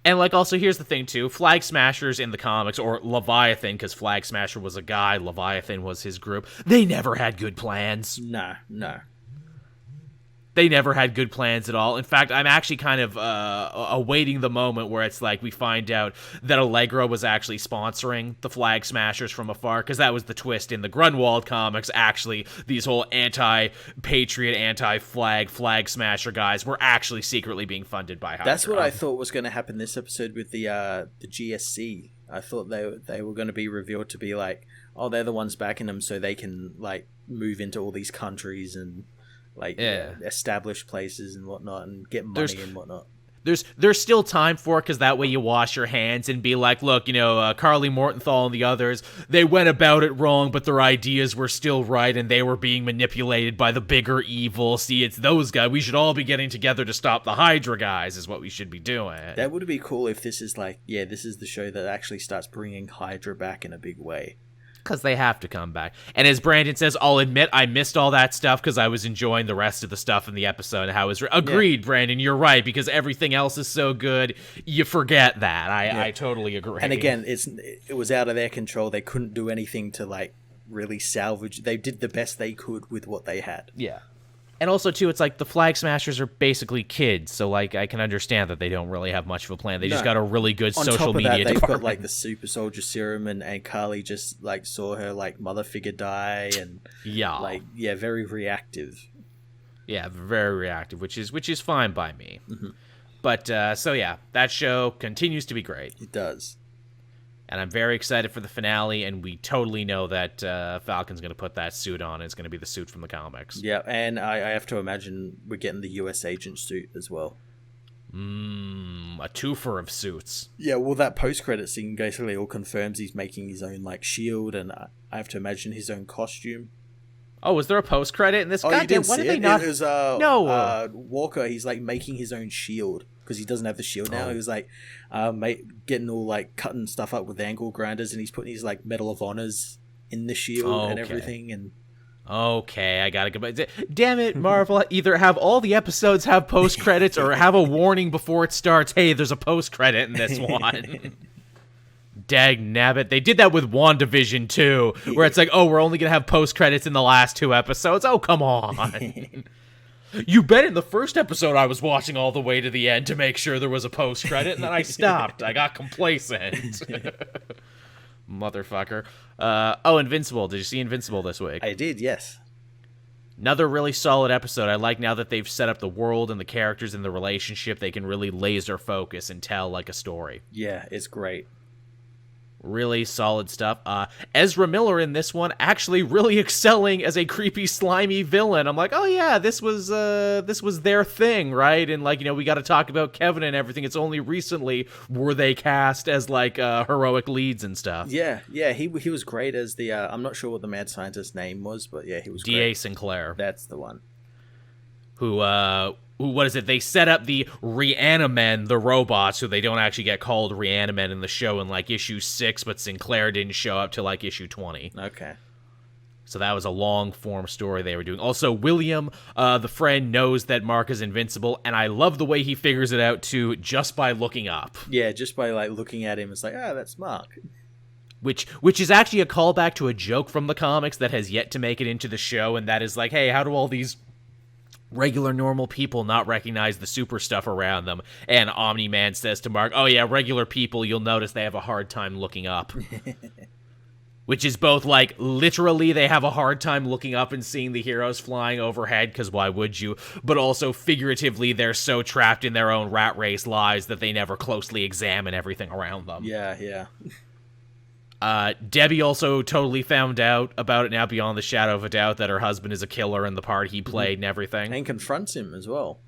A: And, like, also, here's the thing, too. Flag Smashers in the comics, or Leviathan, because Flag Smasher was a guy, Leviathan was his group, they never had good plans.
B: No.
A: They never had good plans at all. In fact, I'm actually kind of awaiting the moment where it's like we find out that Elektra was actually sponsoring the Flag Smashers from afar, because that was the twist in the Grunwald comics. Actually, these whole anti-patriot, anti-flag Smasher guys were actually secretly being funded by Hydra.
B: That's what I thought was going to happen this episode with the GSC. I thought they were going to be revealed to be like, oh, they're the ones backing them so they can like move into all these countries and establish places and whatnot and get money and whatnot.
A: There's still time for it because that way you wash your hands and be like, look, Carly Mortenthal and the others, they went about it wrong, but their ideas were still right and they were being manipulated by the bigger evil. See, it's those guys. We should all be getting together to stop the Hydra guys is what we should be doing.
B: That would be cool if this is like, this is the show that actually starts bringing Hydra back in a big way.
A: Because they have to come back. And as Brandon says, I'll admit I missed all that stuff because I was enjoying the rest of the stuff in the episode. And how it was agreed, Brandon, you're right, because everything else is so good, you forget that. I totally agree.
B: And again, it was out of their control. They couldn't do anything to like really salvage. They did the best they could with what they had.
A: Yeah. And also, too, it's like the Flag Smashers are basically kids, so like I can understand that they don't really have much of a plan. They just got a really good social media department.
B: They've got like the super soldier serum, and Carly just like saw her like mother figure die, and very reactive.
A: Yeah, very reactive, which is fine by me. Mm-hmm. But that show continues to be great.
B: It does.
A: And I'm very excited for the finale, and we totally know that Falcon's going to put that suit on. It's going to be the suit from the comics.
B: Yeah, and I have to imagine we're getting the US agent suit as well.
A: A twofer of suits.
B: Yeah, well, that post-credit scene basically all confirms he's making his own like shield, and I have to imagine his own costume.
A: Oh, was there a post-credit in this?
B: Oh, you didn't see it? It was,
A: no.
B: Walker, he's like making his own shield. Because he doesn't have the shield now. He was like getting all like cutting stuff up with angle grinders, and he's putting his like Medal of Honors in the shield and everything. And
A: okay, I gotta go back. Damn it, Marvel! Either have all the episodes have post credits, or have a warning before it starts. Hey, there's a post credit in this one. Dag nabbit. They did that with WandaVision too, where it's like, oh, we're only gonna have post credits in the last 2 episodes. Oh, come on. You bet in the first episode I was watching all the way to the end to make sure there was a post-credit, and then I stopped. I got complacent. Motherfucker. Invincible. Did you see Invincible this week?
B: I did, yes.
A: Another really solid episode. I like now that they've set up the world and the characters and the relationship, they can really laser focus and tell like a story.
B: Yeah, it's great.
A: Really solid stuff. Ezra Miller in this one actually really excelling as a creepy, slimy villain. I'm like, oh yeah, this was their thing, right? And like, we got to talk about Kevin and everything. It's only recently were they cast as like heroic leads and stuff.
B: Yeah, he was great as the. I'm not sure what the mad scientist's name was, but yeah, he was
A: D.A.
B: great.
A: Sinclair.
B: That's the one.
A: Who what is it? They set up the Reanimen, the robots, so they don't actually get called Reanimen in the show in like issue 6, but Sinclair didn't show up till like issue 20.
B: Okay.
A: So that was a long-form story they were doing. Also, William, the friend, knows that Mark is invincible, and I love the way he figures it out, too, just by looking up.
B: Yeah, just by, like, looking at him, it's like, that's Mark.
A: Which is actually a callback to a joke from the comics that has yet to make it into the show, and that is like, hey, how do all these regular normal people not recognize the super stuff around them? And Omni-Man says to Mark, oh yeah, regular people, you'll notice they have a hard time looking up. Which is both like literally they have a hard time looking up and seeing the heroes flying overhead, because why would you, but also figuratively they're so trapped in their own rat race lives that they never closely examine everything around them.
B: Yeah.
A: Debbie also totally found out about it now beyond the shadow of a doubt that her husband is a killer and the part he played and everything.
B: And confronts him as well.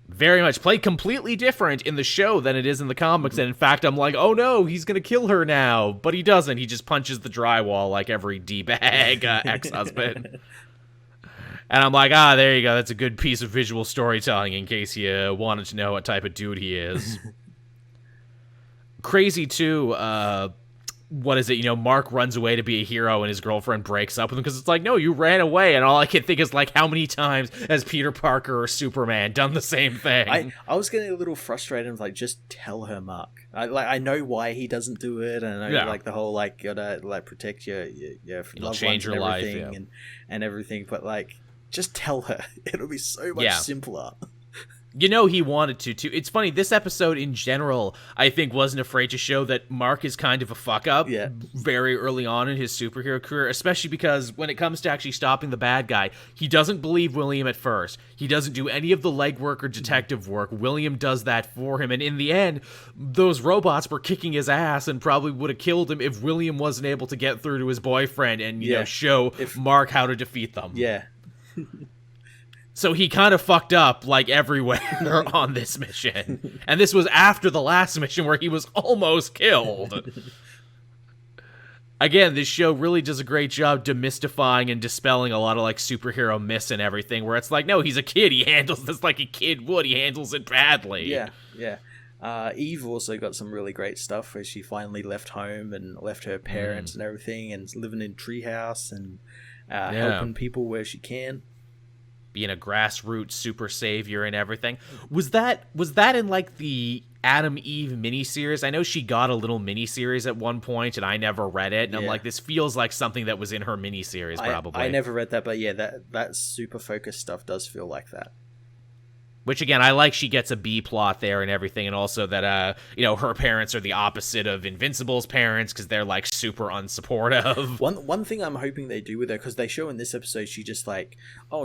A: Very much. Played completely different in the show than it is in the comics. And in fact, I'm like, oh no, he's going to kill her now. But he doesn't. He just punches the drywall like every D-bag ex-husband. And I'm like, there you go. That's a good piece of visual storytelling in case you wanted to know what type of dude he is. Crazy, too. What is it? Mark runs away to be a hero and his girlfriend breaks up with him because it's like, no, you ran away. And all I can think is like, how many times has Peter Parker or Superman done the same thing?
B: I was getting a little frustrated. I was like, just tell her, Mark. I know why he doesn't do it. And I know like the whole like gotta like protect your loved ones and everything and everything. But like, just tell her. It'll be so much simpler.
A: He wanted to, too. It's funny, this episode in general, I think, wasn't afraid to show that Mark is kind of a fuck-up very early on in his superhero career, especially because when it comes to actually stopping the bad guy, he doesn't believe William at first. He doesn't do any of the legwork or detective work. William does that for him, and in the end, those robots were kicking his ass and probably would have killed him if William wasn't able to get through to his boyfriend and, show Mark how to defeat them.
B: Yeah.
A: So he kind of fucked up, like, everywhere on this mission. And this was after the last mission where he was almost killed. Again, this show really does a great job demystifying and dispelling a lot of, like, superhero myths and everything, where it's like, no, he's a kid. He handles this like a kid would. He handles it badly.
B: Yeah. Eve also got some really great stuff where she finally left home and left her parents and everything and living in treehouse and helping people where she can.
A: Being a grassroots super savior and everything. Was that in like the Adam Eve miniseries? I know she got a little miniseries at one point and I never read it. And I'm like, this feels like something that was in her miniseries probably.
B: I never read that, but yeah, that super focused stuff does feel like that.
A: Which, again, I like she gets a B plot there and everything, and also that, her parents are the opposite of Invincible's parents because they're, like, super unsupportive.
B: One thing I'm hoping they do with her, because they show in this episode she just, like,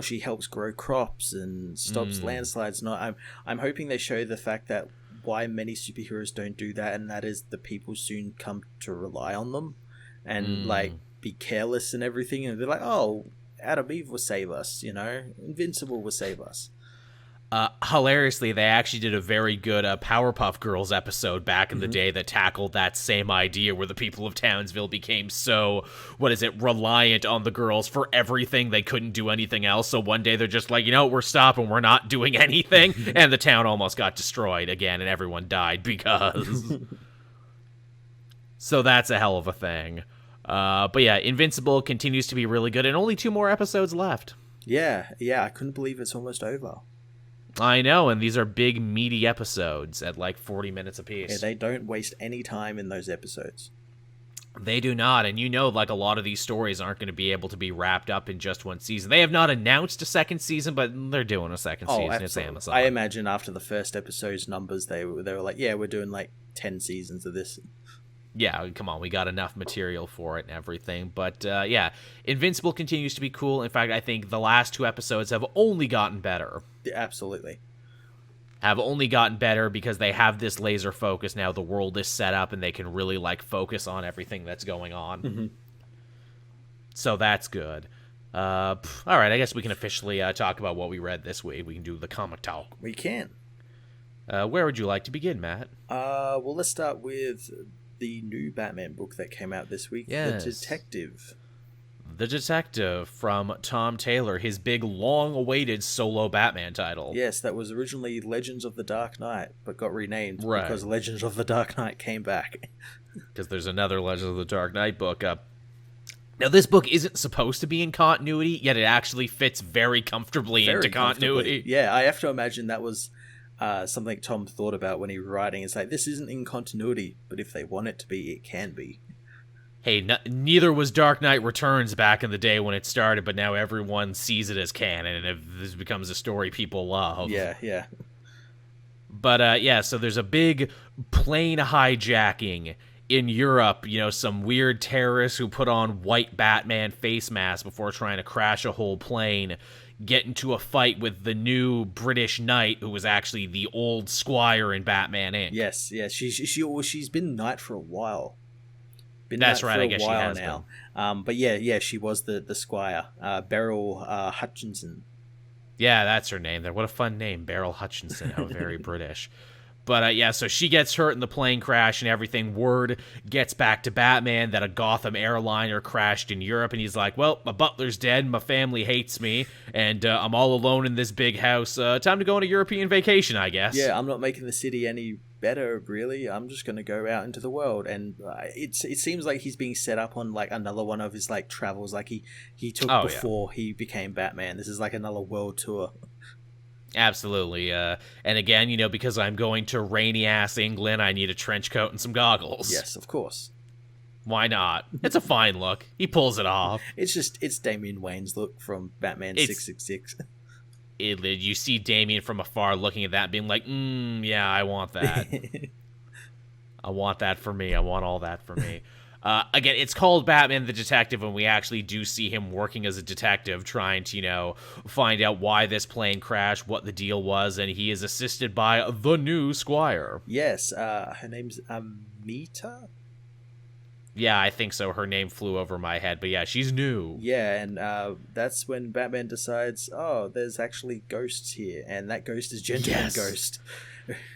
B: she helps grow crops and stops landslides. No, I'm hoping they show the fact that why many superheroes don't do that, and that is the people soon come to rely on them and, like, be careless and everything, and they're like, Adam Eve will save us, Invincible will save us.
A: Hilariously, they actually did a very good Powerpuff Girls episode back in the day that tackled that same idea where the people of Townsville became so, reliant on the girls for everything. They couldn't do anything else. So one day they're just like, we're stopping. We're not doing anything. And the town almost got destroyed again and everyone died because. So that's a hell of a thing. But yeah, Invincible continues to be really good and only 2 more episodes left.
B: Yeah. I couldn't believe it's almost over.
A: I know, and these are big, meaty episodes at like 40 minutes apiece.
B: Yeah, they don't waste any time in those episodes.
A: They do not, and like a lot of these stories aren't going to be able to be wrapped up in just one season. They have not announced a second season, but they're doing a second season.
B: Absolutely.
A: It's Amazon.
B: I imagine after the first episode's numbers, they were like, yeah, we're doing like 10 seasons of this.
A: Yeah, come on, we got enough material for it and everything. But yeah, Invincible continues to be cool. In fact, I think the last 2 episodes have only gotten better.
B: Yeah, absolutely.
A: Have only gotten better because they have this laser focus now. The world is set up and they can really like focus on everything that's going on. So that's good. All right, I guess we can officially talk about what we read this week. We can do the comic talk.
B: We can.
A: Where would you like to begin, Matt?
B: Well, let's start with the new Batman book that came out this week,
A: yes.
B: The Detective.
A: the Detective from Tom Taylor, his big, long-awaited solo Batman title.
B: Yes, that was originally Legends of the Dark Knight, but got renamed
A: Right.
B: because Legends of the Dark Knight came back.
A: Because there's another Legends of the Dark Knight book up. Now, this book isn't supposed to be in continuity, yet it actually fits very comfortably into continuity.
B: Yeah, I have to imagine that was something Tom thought about when he was writing. It's like, this isn't in continuity, but if they want it to be, it can be.
A: Hey, neither was Dark Knight Returns back in the day when it started, but now everyone sees it as canon, and this becomes a story people love.
B: Yeah.
A: But, so there's a big plane hijacking in Europe, some weird terrorists who put on white Batman face masks before trying to crash a whole plane, get into a fight with the new British knight, who was actually the old Squire in Batman Inc.
B: Yes, she's been knight for a while.
A: That's right, I guess she has now.
B: But yeah, she was the Squire, Beryl Hutchinson.
A: Yeah, that's her name there. What a fun name, Beryl Hutchinson. How very British. But so she gets hurt in the plane crash and everything. Word gets back to Batman that a Gotham airliner crashed in Europe, and he's like, well, my butler's dead, my family hates me, and I'm all alone in this big house. Time to go on a European vacation, I guess.
B: Yeah, I'm not making the city any better, really. I'm just going to go out into the world. And it seems like he's being set up on like another one of his like travels like he took before he became Batman. This is like another world tour.
A: Absolutely. And again, because I'm going to rainy-ass England, I need a trench coat and some goggles.
B: Yes, of course.
A: Why not? It's a fine look. He pulls it off.
B: It's Damian Wayne's look from Batman 666.
A: You see Damian from afar looking at that being like, yeah, I want that. I want that for me. I want all that for me. Again, it's called Batman the Detective, and we actually do see him working as a detective, trying to, find out why this plane crashed, what the deal was, and he is assisted by the new Squire.
B: Yes, her name's Amita?
A: Yeah, I think so. Her name flew over my head, but yeah, she's new.
B: Yeah, and that's when Batman decides, there's actually ghosts here, and that ghost is Gentleman Ghost.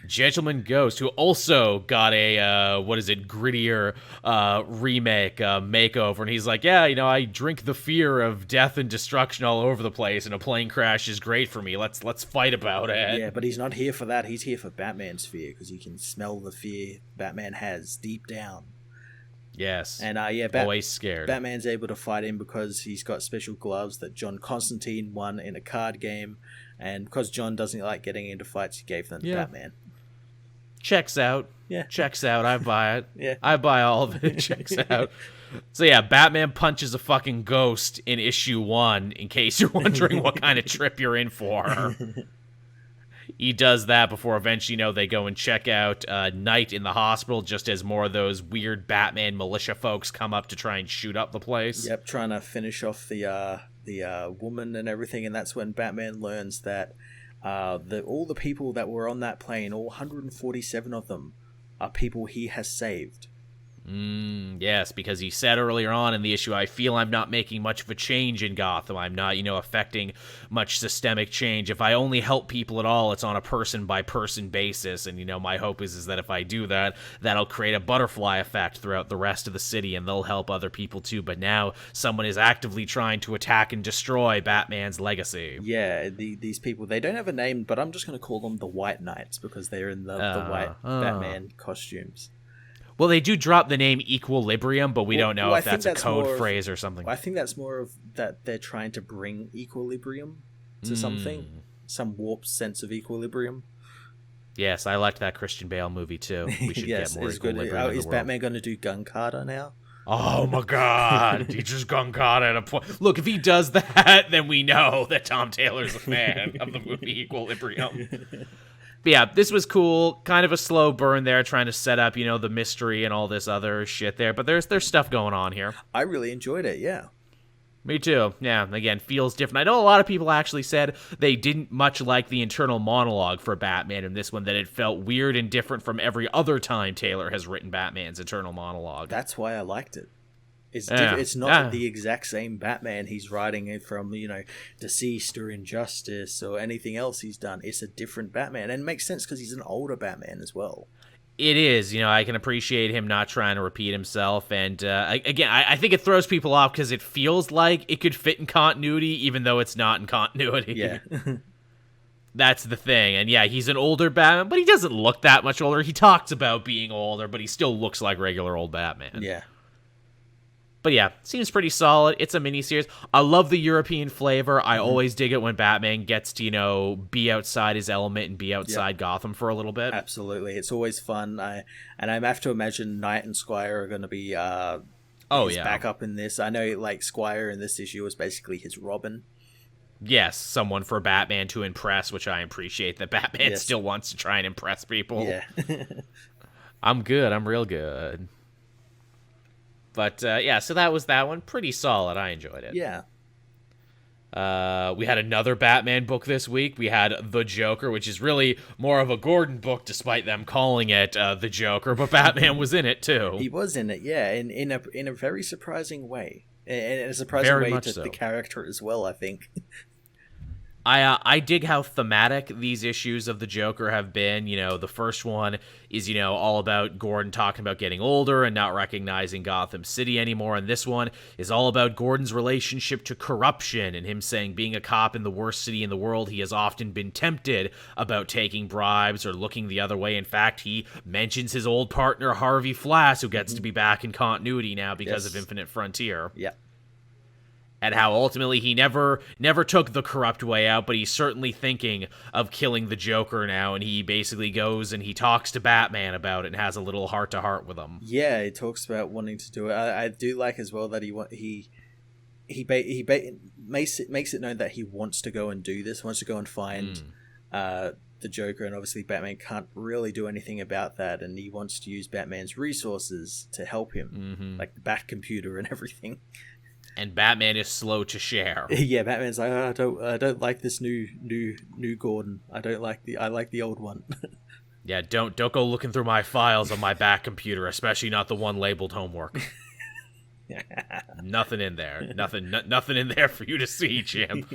A: Gentleman Ghost, who also got a, grittier remake, makeover, and he's like, I drink the fear of death and destruction all over the place, and a plane crash is great for me. Let's fight about it.
B: Yeah, but he's not here for that. He's here for Batman's fear, because he can smell the fear Batman has deep down.
A: Yes,
B: and
A: always scared.
B: Batman's able to fight him because he's got special gloves that John Constantine won in a card game, and because John doesn't like getting into fights, he gave them to Batman.
A: Checks out.
B: Yeah,
A: checks out. I buy it.
B: Yeah,
A: I buy all of it. Checks out. So yeah, Batman punches a fucking ghost in issue 1. In case you're wondering what kind of trip you're in for. He does that before eventually, they go and check out Knight in the hospital, just as more of those weird Batman militia folks come up to try and shoot up the place.
B: Yep, trying to finish off the woman and everything, and that's when Batman learns that all the people that were on that plane, all 147 of them, are people he has saved.
A: Yes, because he said earlier on in the issue, I feel I'm not making much of a change in Gotham. I'm not, affecting much systemic change. If I only help people at all, it's on a person-by-person basis. And, my hope is that if I do that, that'll create a butterfly effect throughout the rest of the city, and they'll help other people too. But now someone is actively trying to attack and destroy Batman's legacy.
B: Yeah, these people, they don't have a name, but I'm just going to call them the White Knights because they're in the white Batman costumes.
A: Well, they do drop the name Equilibrium, but we don't know if that's a code phrase or something.
B: I think that's more of that they're trying to bring equilibrium to something. Some warped sense of equilibrium.
A: Yes, I liked that Christian Bale movie, too. We should get more equilibrium in the
B: Is Batman going to do Gun Carter now?
A: Oh, my God. He just Gun Carter at a point. Look, if he does that, then we know that Tom Taylor's a fan of the movie Equilibrium. But yeah, this was cool. Kind of a slow burn there, trying to set up, the mystery and all this other shit there. But there's stuff going on here.
B: I really enjoyed it, yeah.
A: Me too. Yeah, again, feels different. I know a lot of people actually said they didn't much like the internal monologue for Batman in this one, that it felt weird and different from every other time Taylor has written Batman's internal monologue.
B: That's why I liked it. It's not the exact same Batman he's writing it from, Deceased or Injustice or anything else he's done. It's a different Batman. And it makes sense because he's an older Batman as well.
A: It is, I can appreciate him not trying to repeat himself. And again, I think it throws people off because it feels like it could fit in continuity, even though it's not in continuity.
B: Yeah.
A: That's the thing. And yeah, he's an older Batman, but he doesn't look that much older. He talks about being older, but he still looks like regular old Batman.
B: Yeah.
A: But yeah, seems pretty solid. It's a miniseries. I love the European flavor. I always dig it when Batman gets to, be outside his element and be outside Gotham for a little bit.
B: Absolutely. It's always fun. I have to imagine Knight and Squire are going to be back up in this. I know, like, Squire in this issue was basically his Robin.
A: Yes, someone for Batman to impress, which I appreciate that Batman still wants to try and impress people.
B: Yeah.
A: I'm good. I'm real good. But, so that was that one. Pretty solid. I enjoyed it.
B: Yeah.
A: We had another Batman book this week. We had The Joker, which is really more of a Gordon book, despite them calling it The Joker. But Batman was in it, too.
B: He was in it, yeah, in a very surprising way. In a surprising way to the character as well, I think.
A: I dig how thematic these issues of the Joker have been. The first one is, all about Gordon talking about getting older and not recognizing Gotham City anymore. And this one is all about Gordon's relationship to corruption and him saying being a cop in the worst city in the world, he has often been tempted about taking bribes or looking the other way. In fact, he mentions his old partner, Harvey Flass, who gets to be back in continuity now because of Infinite Frontier.
B: Yeah.
A: And how ultimately he never took the corrupt way out, but he's certainly thinking of killing the Joker now, and he basically goes and he talks to Batman about it and has a little heart-to-heart with him.
B: Yeah, he talks about wanting to do it. I do like as well that he makes it known that he wants to go and do this, wants to go and find the Joker, and obviously Batman can't really do anything about that, and he wants to use Batman's resources to help him, like the Bat computer and everything.
A: And Batman is slow to share.
B: Yeah, Batman's like, I don't like this new Gordon. I like the old one.
A: Yeah, don't go looking through my files on my Bat computer, especially not the one labeled homework. Nothing in there. Nothing in there for you to see, Jim.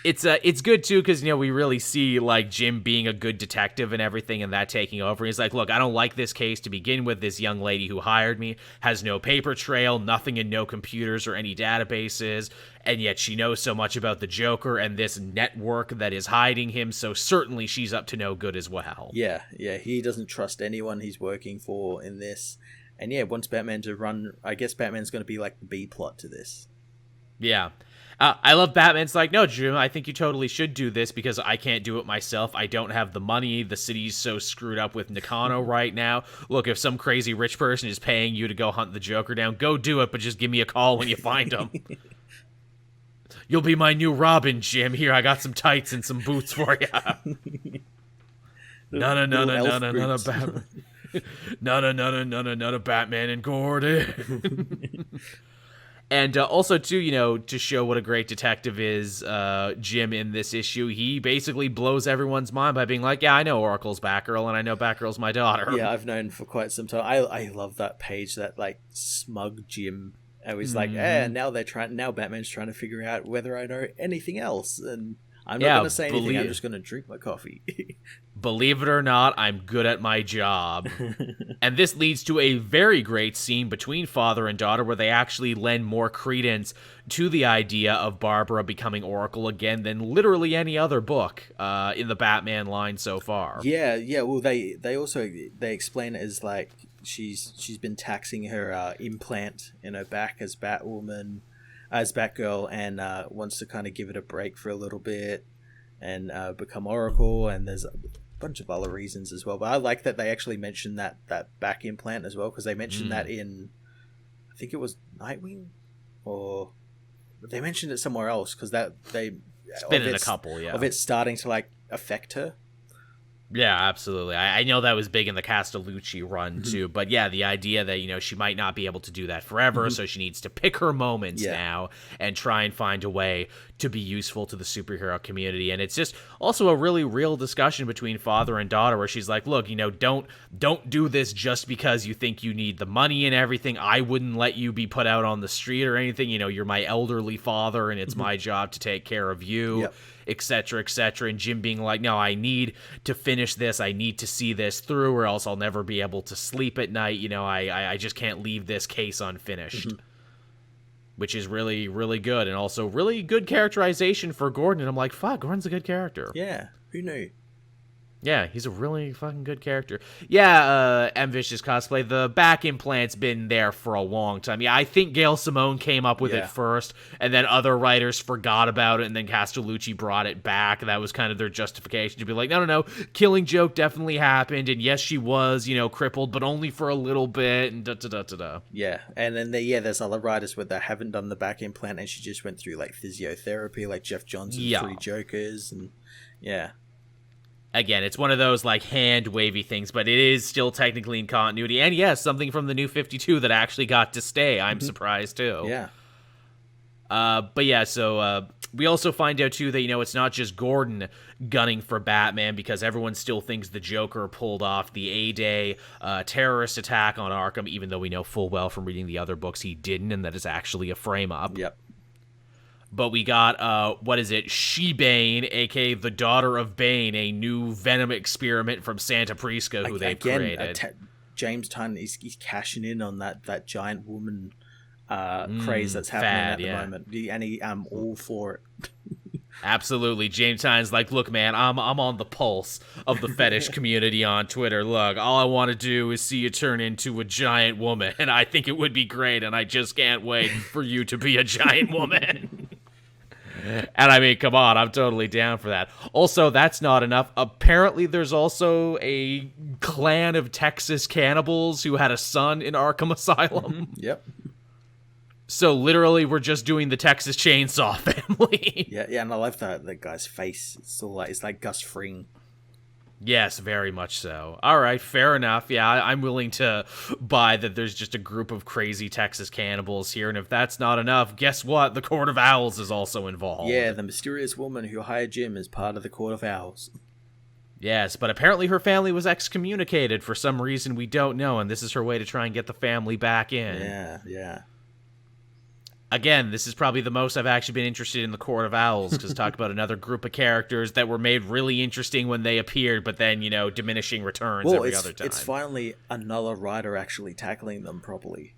A: It's good too because we really see like Jim being a good detective and everything, and that taking over. He's like, look, I don't like this case to begin with. This young lady who hired me has no paper trail, nothing in no computers or any databases, and yet she knows so much about the Joker and this network that is hiding him. So certainly she's up to no good as well.
B: Yeah, he doesn't trust anyone he's working for in this, and wants Batman to run. I guess Batman's going to be like the B plot to this.
A: Yeah. I love Batman's like, no, Jim, I think you totally should do this because I can't do it myself. I don't have the money. The city's so screwed up with Nakano right now. Look, if some crazy rich person is paying you to go hunt the Joker down, go do it, but just give me a call when you find him. You'll be my new Robin, Jim. Here, I got some tights and some boots for you. No, Batman. No, Batman and Gordon. And also, too, to show what a great detective is, Jim, in this issue, he basically blows everyone's mind by being like, yeah, I know Oracle's Batgirl, and I know Batgirl's my daughter.
B: Yeah, I've known for quite some time. I love that page, that, like, smug Jim. And he's like, now Batman's trying to figure out whether I know anything else, and I'm not going to say anything, I'm just going to drink my coffee.
A: Believe it or not, I'm good at my job. And this leads to a very great scene between father and daughter where they actually lend more credence to the idea of Barbara becoming Oracle again than literally any other book in the Batman line so far.
B: Yeah. Well, they explain it as like she's been taxing her implant in her back as Batwoman, as Batgirl, and wants to kind of give it a break for a little bit and become Oracle, and there's a bunch of other reasons as well. But I like that they actually mentioned that back implant as well, because they mentioned that in, I think it was Nightwing, or they mentioned it somewhere else, because it's
A: been in a couple,
B: of it starting to like affect her.
A: Yeah, absolutely. I know that was big in the Castellucci run, too. But yeah, the idea that, she might not be able to do that forever, so she needs to pick her moments now and try and find a way to be useful to the superhero community. And it's just also a really real discussion between father and daughter where she's like, look, don't do this just because you think you need the money and everything. I wouldn't let you be put out on the street or anything. You're my elderly father, and it's my job to take care of you. Yep. Et cetera, and Jim being like, no, I need to finish finish this. I need to see this through, or else I'll never be able to sleep at night. You know, I just can't leave this case unfinished. Which is really, really good, and also really good characterization for Gordon. And I'm like, fuck, Gordon's a good character.
B: Yeah, who knew?
A: Yeah, he's a really fucking good character. Yeah, M. Vicious cosplay, the back implant's been there for a long time. Yeah, I think Gail Simone came up with it first, and then other writers forgot about it, and then Castellucci brought it back. That was kind of their justification to be like, no, Killing Joke definitely happened, and yes, she was, crippled, but only for a little bit, and da-da-da-da-da.
B: Yeah, and then there's other writers where they haven't done the back implant, and she just went through, like, physiotherapy, like Jeff Johnson, Three Jokers, and yeah.
A: Again, it's one of those, like, hand-wavy things, but it is still technically in continuity. And, yes, something from the New 52 that actually got to stay. I'm surprised, too.
B: Yeah.
A: But, yeah, so we also find out, too, that, it's not just Gordon gunning for Batman, because everyone still thinks the Joker pulled off the A-Day terrorist attack on Arkham, even though we know full well from reading the other books he didn't, and that is actually a frame-up.
B: Yep.
A: But we got, She-Bane, a.k.a. the daughter of Bane, a new Venom experiment from Santa Prisca, who they've created.
B: James Tynion, he's cashing in on that giant woman craze that's happening at the moment. And I'm all for it.
A: Absolutely. James Tynion's like, look, man, I'm on the pulse of the fetish community on Twitter. Look, all I want to do is see you turn into a giant woman, and I think it would be great, and I just can't wait for you to be a giant woman. And I mean, come on, I'm totally down for that. Also, that's not enough. Apparently, there's also a clan of Texas cannibals who had a son in Arkham Asylum.
B: Yep.
A: So literally, we're just doing the Texas Chainsaw Family.
B: Yeah, and I love that guy's face. It's like Gus Fring.
A: Yes, very much so. All right, fair enough. Yeah, I'm willing to buy that there's just a group of crazy Texas cannibals here, and if that's not enough, guess what? The Court of Owls is also involved.
B: Yeah, the mysterious woman who hired Jim is part of the Court of Owls.
A: Yes, but apparently her family was excommunicated for some reason we don't know, and this is her way to try and get the family back in.
B: Yeah.
A: Again, this is probably the most I've actually been interested in the Court of Owls, because talk about another group of characters that were made really interesting when they appeared, but then, diminishing returns every other time.
B: It's finally another writer actually tackling them properly.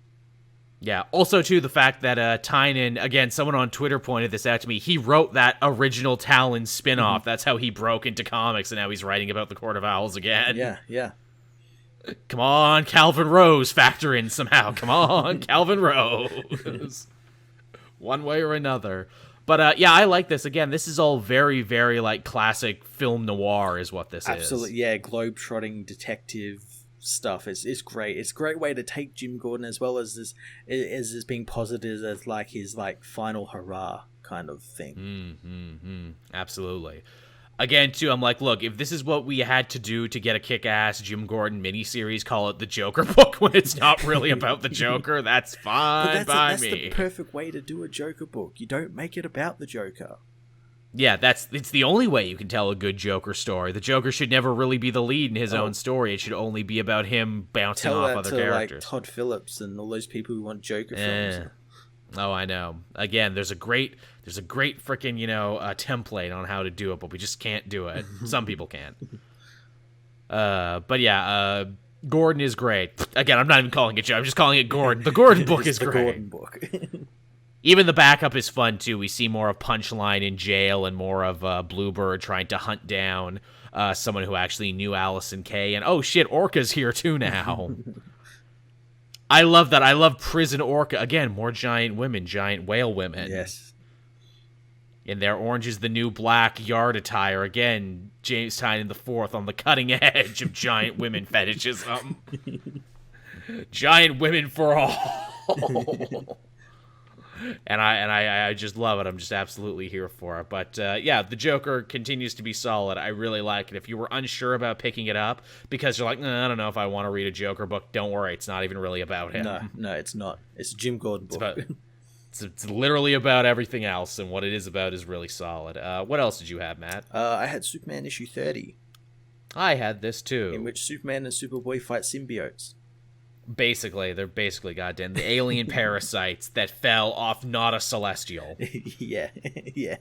A: Yeah, also, too, the fact that Tynion, again, someone on Twitter pointed this out to me, he wrote that original Talon spinoff. That's how he broke into comics, and now he's writing about the Court of Owls again.
B: Yeah.
A: Come on, Calvin Rose, factor in somehow. Come on, Calvin Rose. One way or another. But, yeah, I like this. Again, this is all very, very, like, classic film noir is what this is.
B: Absolutely, yeah, globe-trotting detective stuff. It's great. It's a great way to take Jim Gordon, as well as this being posited as, like, his, like, final hurrah kind of thing.
A: Absolutely. Again, too, I'm like, look, if this is what we had to do to get a kick-ass Jim Gordon miniseries, call it the Joker book when it's not really about the Joker, that's fine by me.
B: That's the perfect way to do a Joker book. You don't make it about the Joker.
A: Yeah, it's the only way you can tell a good Joker story. The Joker should never really be the lead in his own story. It should only be about him bouncing off other characters.
B: Like Todd Phillips and all those people who want Joker films.
A: Oh, I know. Again, there's a great freaking, template on how to do it, but we just can't do it. Some people can't. But yeah, Gordon is great. Again, I'm not even calling it Joe. I'm just calling it Gordon. The Gordon book is great.
B: The Gordon book.
A: Even the backup is fun, too. We see more of Punchline in jail and more of Bluebird trying to hunt down someone who actually knew Allison Kay. And, oh, shit, Orca's here, too, now. I love that. I love Prison Orca. Again, more giant women, giant whale women.
B: Yes.
A: In their Orange is the New Black yard attire. Again, James Tynion IV on the cutting edge of giant women fetishism. Giant women for all. And I just love it. I'm just absolutely here for it. But yeah, the Joker continues to be solid. I really like it. If you were unsure about picking it up because you're like, I don't know if I want to read a Joker book, don't worry. It's not even really about him.
B: No, it's not. It's a Jim Gordon book.
A: It's literally about everything else, and what it is about is really solid. What else did you have, Matt?
B: I had Superman issue 30.
A: I had this too.
B: In which Superman and Superboy fight symbiotes.
A: Basically, they're basically goddamn the alien parasites that fell off not a celestial.
B: Yeah, yeah.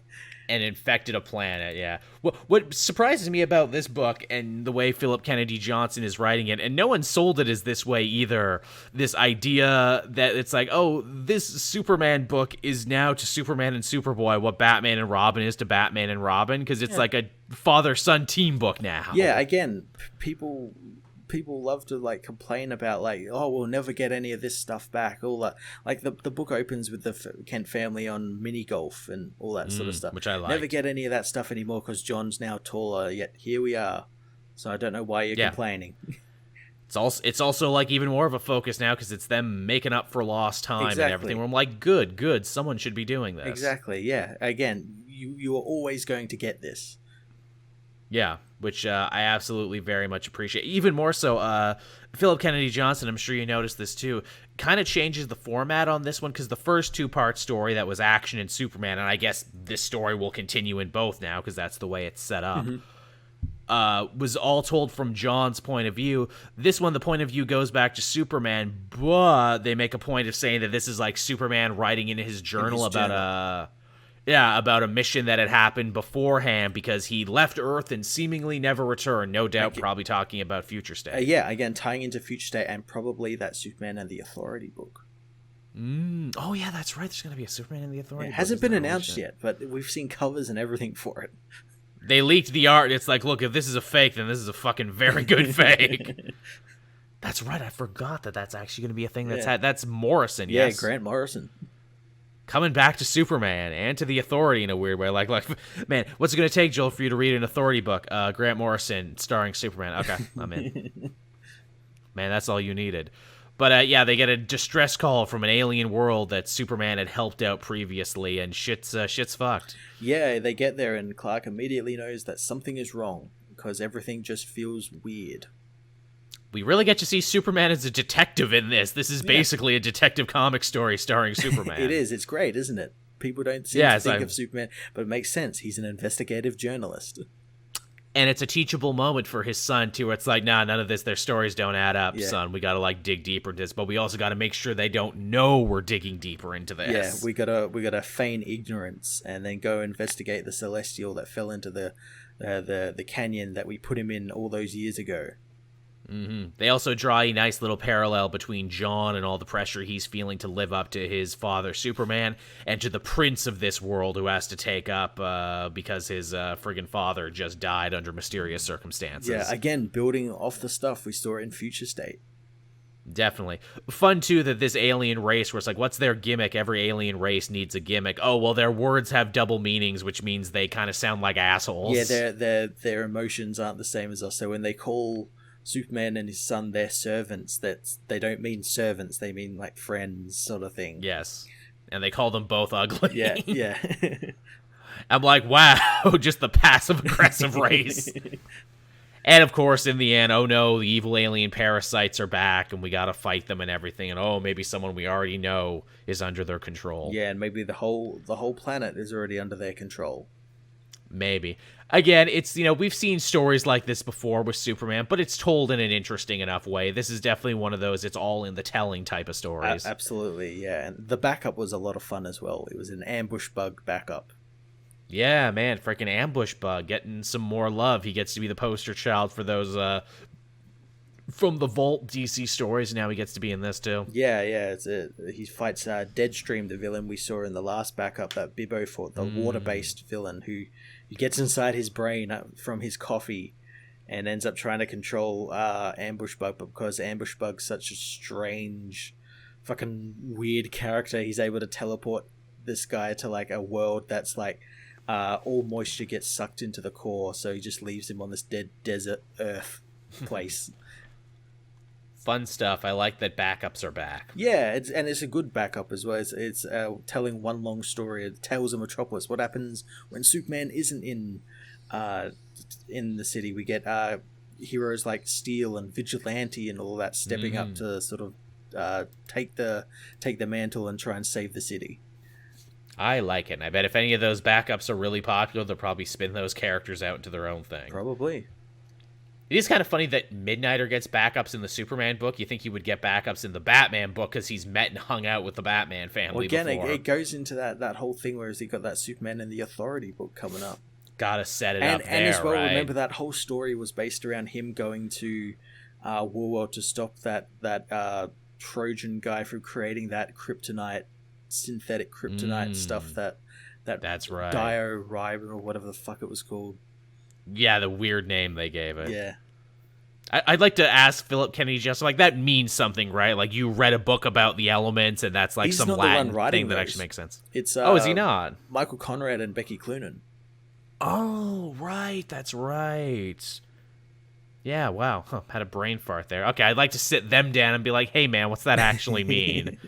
A: And infected a planet, yeah. What surprises me about this book and the way Philip Kennedy Johnson is writing it, and no one sold it as this way either, this idea that it's like, oh, this Superman book is now to Superman and Superboy what Batman and Robin is to Batman and Robin, because it's like a father-son team book now.
B: Yeah, again, people love to like complain about like, oh, we'll never get any of this stuff back, all that. Like the book opens with the Kent family on mini golf and all that sort of stuff,
A: which I like.
B: Never get any of that stuff anymore because John's now taller, yet here we are. So I don't know why you're complaining.
A: It's also like even more of a focus now because it's them making up for lost time and everything, where I'm like, good, someone should be doing this.
B: Exactly, yeah. Again, you are always going to get this.
A: Yeah, which I absolutely very much appreciate. Even more so, Philip Kennedy Johnson, I'm sure you noticed this too, kind of changes the format on this one, because the first two-part story that was action and Superman, and I guess this story will continue in both now because that's the way it's set up, was all told from John's point of view. This one, the point of view goes back to Superman, but they make a point of saying that this is like Superman writing in his journal about a mission that had happened beforehand because he left Earth and seemingly never returned. No doubt, probably talking about Future State.
B: Yeah, again, tying into Future State and probably that Superman and the Authority book.
A: Oh, yeah, that's right. There's going to be a Superman and the Authority book.
B: It hasn't been announced yet, but we've seen covers and everything for it.
A: They leaked the art. It's like, look, if this is a fake, then this is a fucking very good fake. That's right. I forgot that that's actually going to be a thing that's Morrison, yes.
B: Yeah, Grant Morrison.
A: Coming back to Superman and to the Authority in a weird way. Like, man, what's it going to take, Joel, for you to read an Authority book? Grant Morrison starring Superman. Okay, I'm in. Man, that's all you needed. But, yeah, they get a distress call from an alien world that Superman had helped out previously, and shit's fucked.
B: Yeah, they get there, and Clark immediately knows that something is wrong, because everything just feels weird.
A: We really get to see Superman as a detective in this. This is basically a detective comic story starring Superman.
B: It is. It's great, isn't it? People don't seem to think of Superman, but it makes sense. He's an investigative journalist.
A: And it's a teachable moment for his son, too, where it's like, nah, none of this, their stories don't add up, son. We gotta, like, dig deeper into this, but we also gotta make sure they don't know we're digging deeper into this.
B: Yeah, we gotta feign ignorance and then go investigate the Celestial that fell into the canyon that we put him in all those years ago.
A: Mm-hmm. They also draw a nice little parallel between John and all the pressure he's feeling to live up to his father, Superman, and to the prince of this world who has to take up because his friggin' father just died under mysterious circumstances.
B: Yeah, again, building off the stuff we saw in Future State.
A: Definitely. Fun, too, that this alien race, where it's like, what's their gimmick? Every alien race needs a gimmick. Oh, well, their words have double meanings, which means they kind of sound like assholes.
B: Yeah, their emotions aren't the same as us. So when they call Superman and his son their servants, they don't mean servants, they mean like friends sort of thing.
A: Yes. And they call them both ugly.
B: Yeah.
A: I'm like, wow, just the passive-aggressive race. And, of course, in the end, oh no, the evil alien parasites are back, and we gotta fight them and everything, and oh, maybe someone we already know is under their control.
B: Yeah, and maybe the whole planet is already under their control.
A: Maybe. Again, it's, we've seen stories like this before with Superman, but it's told in an interesting enough way. This is definitely one of those, it's all in the telling type of stories.
B: Absolutely, yeah. And the backup was a lot of fun as well. It was an ambush bug backup.
A: Yeah, man, freaking ambush bug, getting some more love. He gets to be the poster child for those, from the Vault DC stories, now he gets to be in this too.
B: Yeah, he fights Deadstream, the villain we saw in the last backup that Bibbo fought, the water-based villain who gets inside his brain from his coffee and ends up trying to control Ambush Bug, but because Ambush Bug's such a strange, fucking weird character, he's able to teleport this guy to like a world that's like all moisture gets sucked into the core, so he just leaves him on this dead desert Earth place.
A: Fun stuff. I like that backups are back.
B: Yeah, it's a good backup as well. It's telling one long story. It tells of Metropolis. What happens when Superman isn't in the city? We get heroes like Steel and Vigilante and all that stepping up to sort of take the mantle and try and save the city.
A: I like it. And I bet if any of those backups are really popular, they'll probably spin those characters out into their own thing.
B: Probably.
A: It is kind of funny that Midnighter gets backups in the Superman book. You think he would get backups in the Batman book because he's met and hung out with the Batman family
B: again,
A: before.
B: It goes into that whole thing where he got that Superman and the Authority book coming up.
A: Gotta set it up there,
B: and as well,
A: right?
B: remember that whole story was based around him going to Warworld to stop that Trojan guy from creating that kryptonite, synthetic kryptonite stuff that's right. Diorite or whatever the fuck it was called.
A: Yeah, the weird name they gave it.
B: Yeah.
A: I'd like to ask Philip Kennedy just like that means something, right? Like you read a book about the elements and that's like some Latin thing that actually makes sense.
B: It's
A: is he not?
B: Michael Conrad and Becky Cloonan.
A: Oh, right. That's right. Yeah, wow. Had a brain fart there. Okay, I'd like to sit them down and be like, hey, man, what's that actually mean?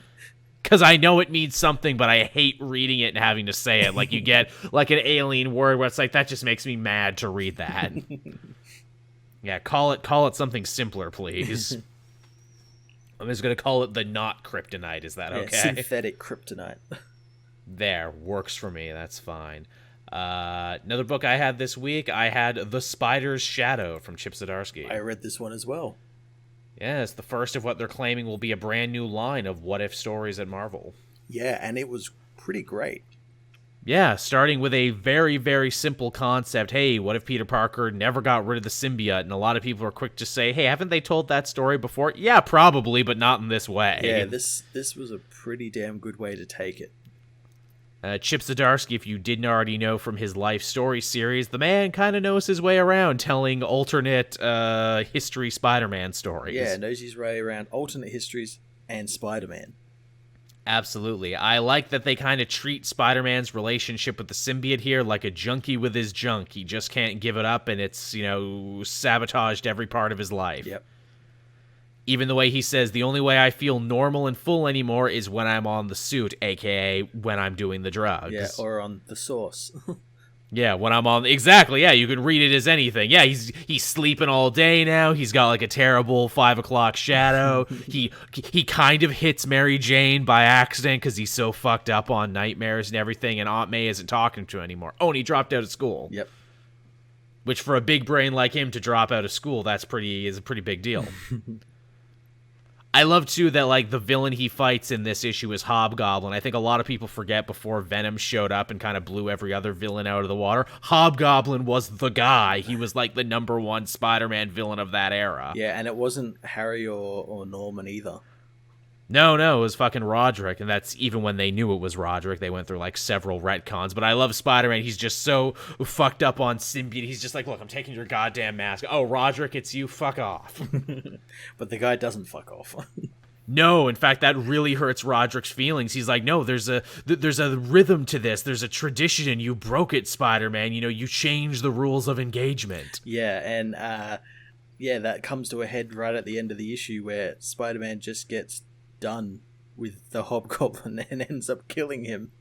A: Because I know it means something, but I hate reading it and having to say it. Like you get like an alien word where it's like, that just makes me mad to read that. Yeah, call it something simpler, please. I'm just going to call it the not kryptonite. Is that okay?
B: Synthetic kryptonite.
A: There, works for me. That's fine. Another book I had this week, I had The Spider's Shadow from Chip Zdarsky.
B: I read this one as well.
A: Yeah, it's the first of what they're claiming will be a brand new line of what-if stories at Marvel.
B: Yeah, and it was pretty great.
A: Yeah, starting with a very, very simple concept. Hey, what if Peter Parker never got rid of the symbiote? And a lot of people are quick to say, hey, haven't they told that story before? Yeah, probably, but not in this way.
B: Yeah, this was a pretty damn good way to take it.
A: Chip Zdarsky, if you didn't already know from his Life Story series, the man kind of knows his way around telling alternate history Spider-Man stories.
B: Yeah, knows his way around alternate histories and Spider-Man.
A: Absolutely. I like that they kind of treat Spider-Man's relationship with the symbiote here like a junkie with his junk. He just can't give it up, and it's, sabotaged every part of his life.
B: Yep.
A: Even the way he says, the only way I feel normal and full anymore is when I'm on the suit, a.k.a. when I'm doing the drugs.
B: Yeah, or on the source.
A: Yeah, when I'm on... Exactly, yeah, you could read it as anything. Yeah, he's sleeping all day now. He's got, like, a terrible 5 o'clock shadow. He kind of hits Mary Jane by accident because he's so fucked up on nightmares and everything, and Aunt May isn't talking to him anymore. Oh, and he dropped out of school.
B: Yep.
A: Which, for a big brain like him to drop out of school, is a pretty big deal. I love, too, that, like, the villain he fights in this issue is Hobgoblin. I think a lot of people forget before Venom showed up and kind of blew every other villain out of the water. Hobgoblin was the guy. He was, like, the #1 Spider-Man villain of that era.
B: Yeah, and it wasn't Harry or Norman either.
A: No, it was fucking Roderick, and that's even when they knew it was Roderick. They went through, like, several retcons, but I love Spider-Man. He's just so fucked up on symbiote. He's just like, look, I'm taking your goddamn mask. Oh, Roderick, it's you. Fuck off.
B: But the guy doesn't fuck off.
A: No, in fact, that really hurts Roderick's feelings. He's like, no, there's a rhythm to this. There's a tradition, and you broke it, Spider-Man. You changed the rules of engagement.
B: Yeah, and, that comes to a head right at the end of the issue where Spider-Man just gets done with the Hobgoblin and ends up killing him.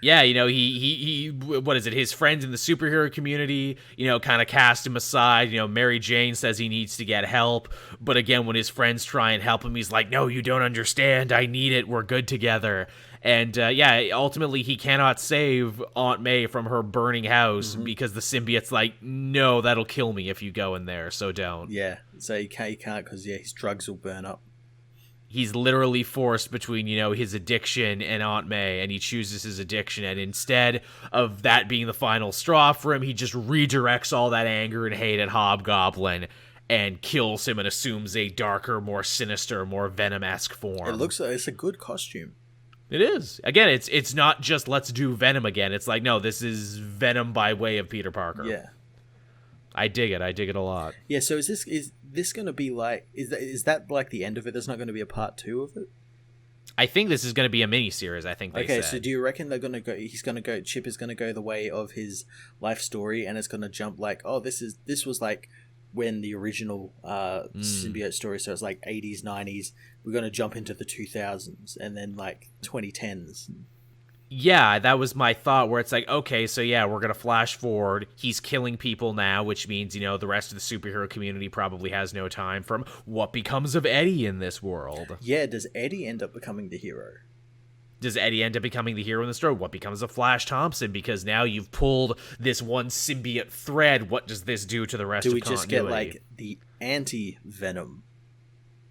A: Yeah, he what is it? His friends in the superhero community, kind of cast him aside. Mary Jane says he needs to get help, but again, when his friends try and help him, he's like, "No, you don't understand. I need it. We're good together." And ultimately, he cannot save Aunt May from her burning house because the symbiote's like, "No, that'll kill me if you go in there. So don't."
B: Yeah, so he can't because his drugs will burn up.
A: He's literally forced between, his addiction and Aunt May, and he chooses his addiction, and instead of that being the final straw for him, he just redirects all that anger and hate at Hobgoblin and kills him and assumes a darker, more sinister, more Venom-esque form.
B: It looks like it's a good costume.
A: It is. Again, it's not just let's do Venom again. It's like, no, this is Venom by way of Peter Parker.
B: Yeah.
A: I dig it. I dig it a lot.
B: Yeah, so is this going to be like... Is that like the end of it? There's not going to be a part 2 of it?
A: I think this is going to be a mini-series, I think they said.
B: Okay, so do you reckon Chip is going to go the way of his life story, and it's going to jump like, oh, this was like when the original symbiote story, so it's like 80s, 90s, we're going to jump into the 2000s, and then like 2010s.
A: Yeah, that was my thought, where it's like, okay, so yeah, we're going to flash forward. He's killing people now, which means, the rest of the superhero community probably has no time for him. What becomes of Eddie in this world?
B: Yeah, does Eddie end up becoming the hero?
A: Does Eddie end up becoming the hero in the story? What becomes of Flash Thompson? Because now you've pulled this one symbiote thread. What does this do to the rest of continuity?
B: Do we just get, like, the anti-Venom?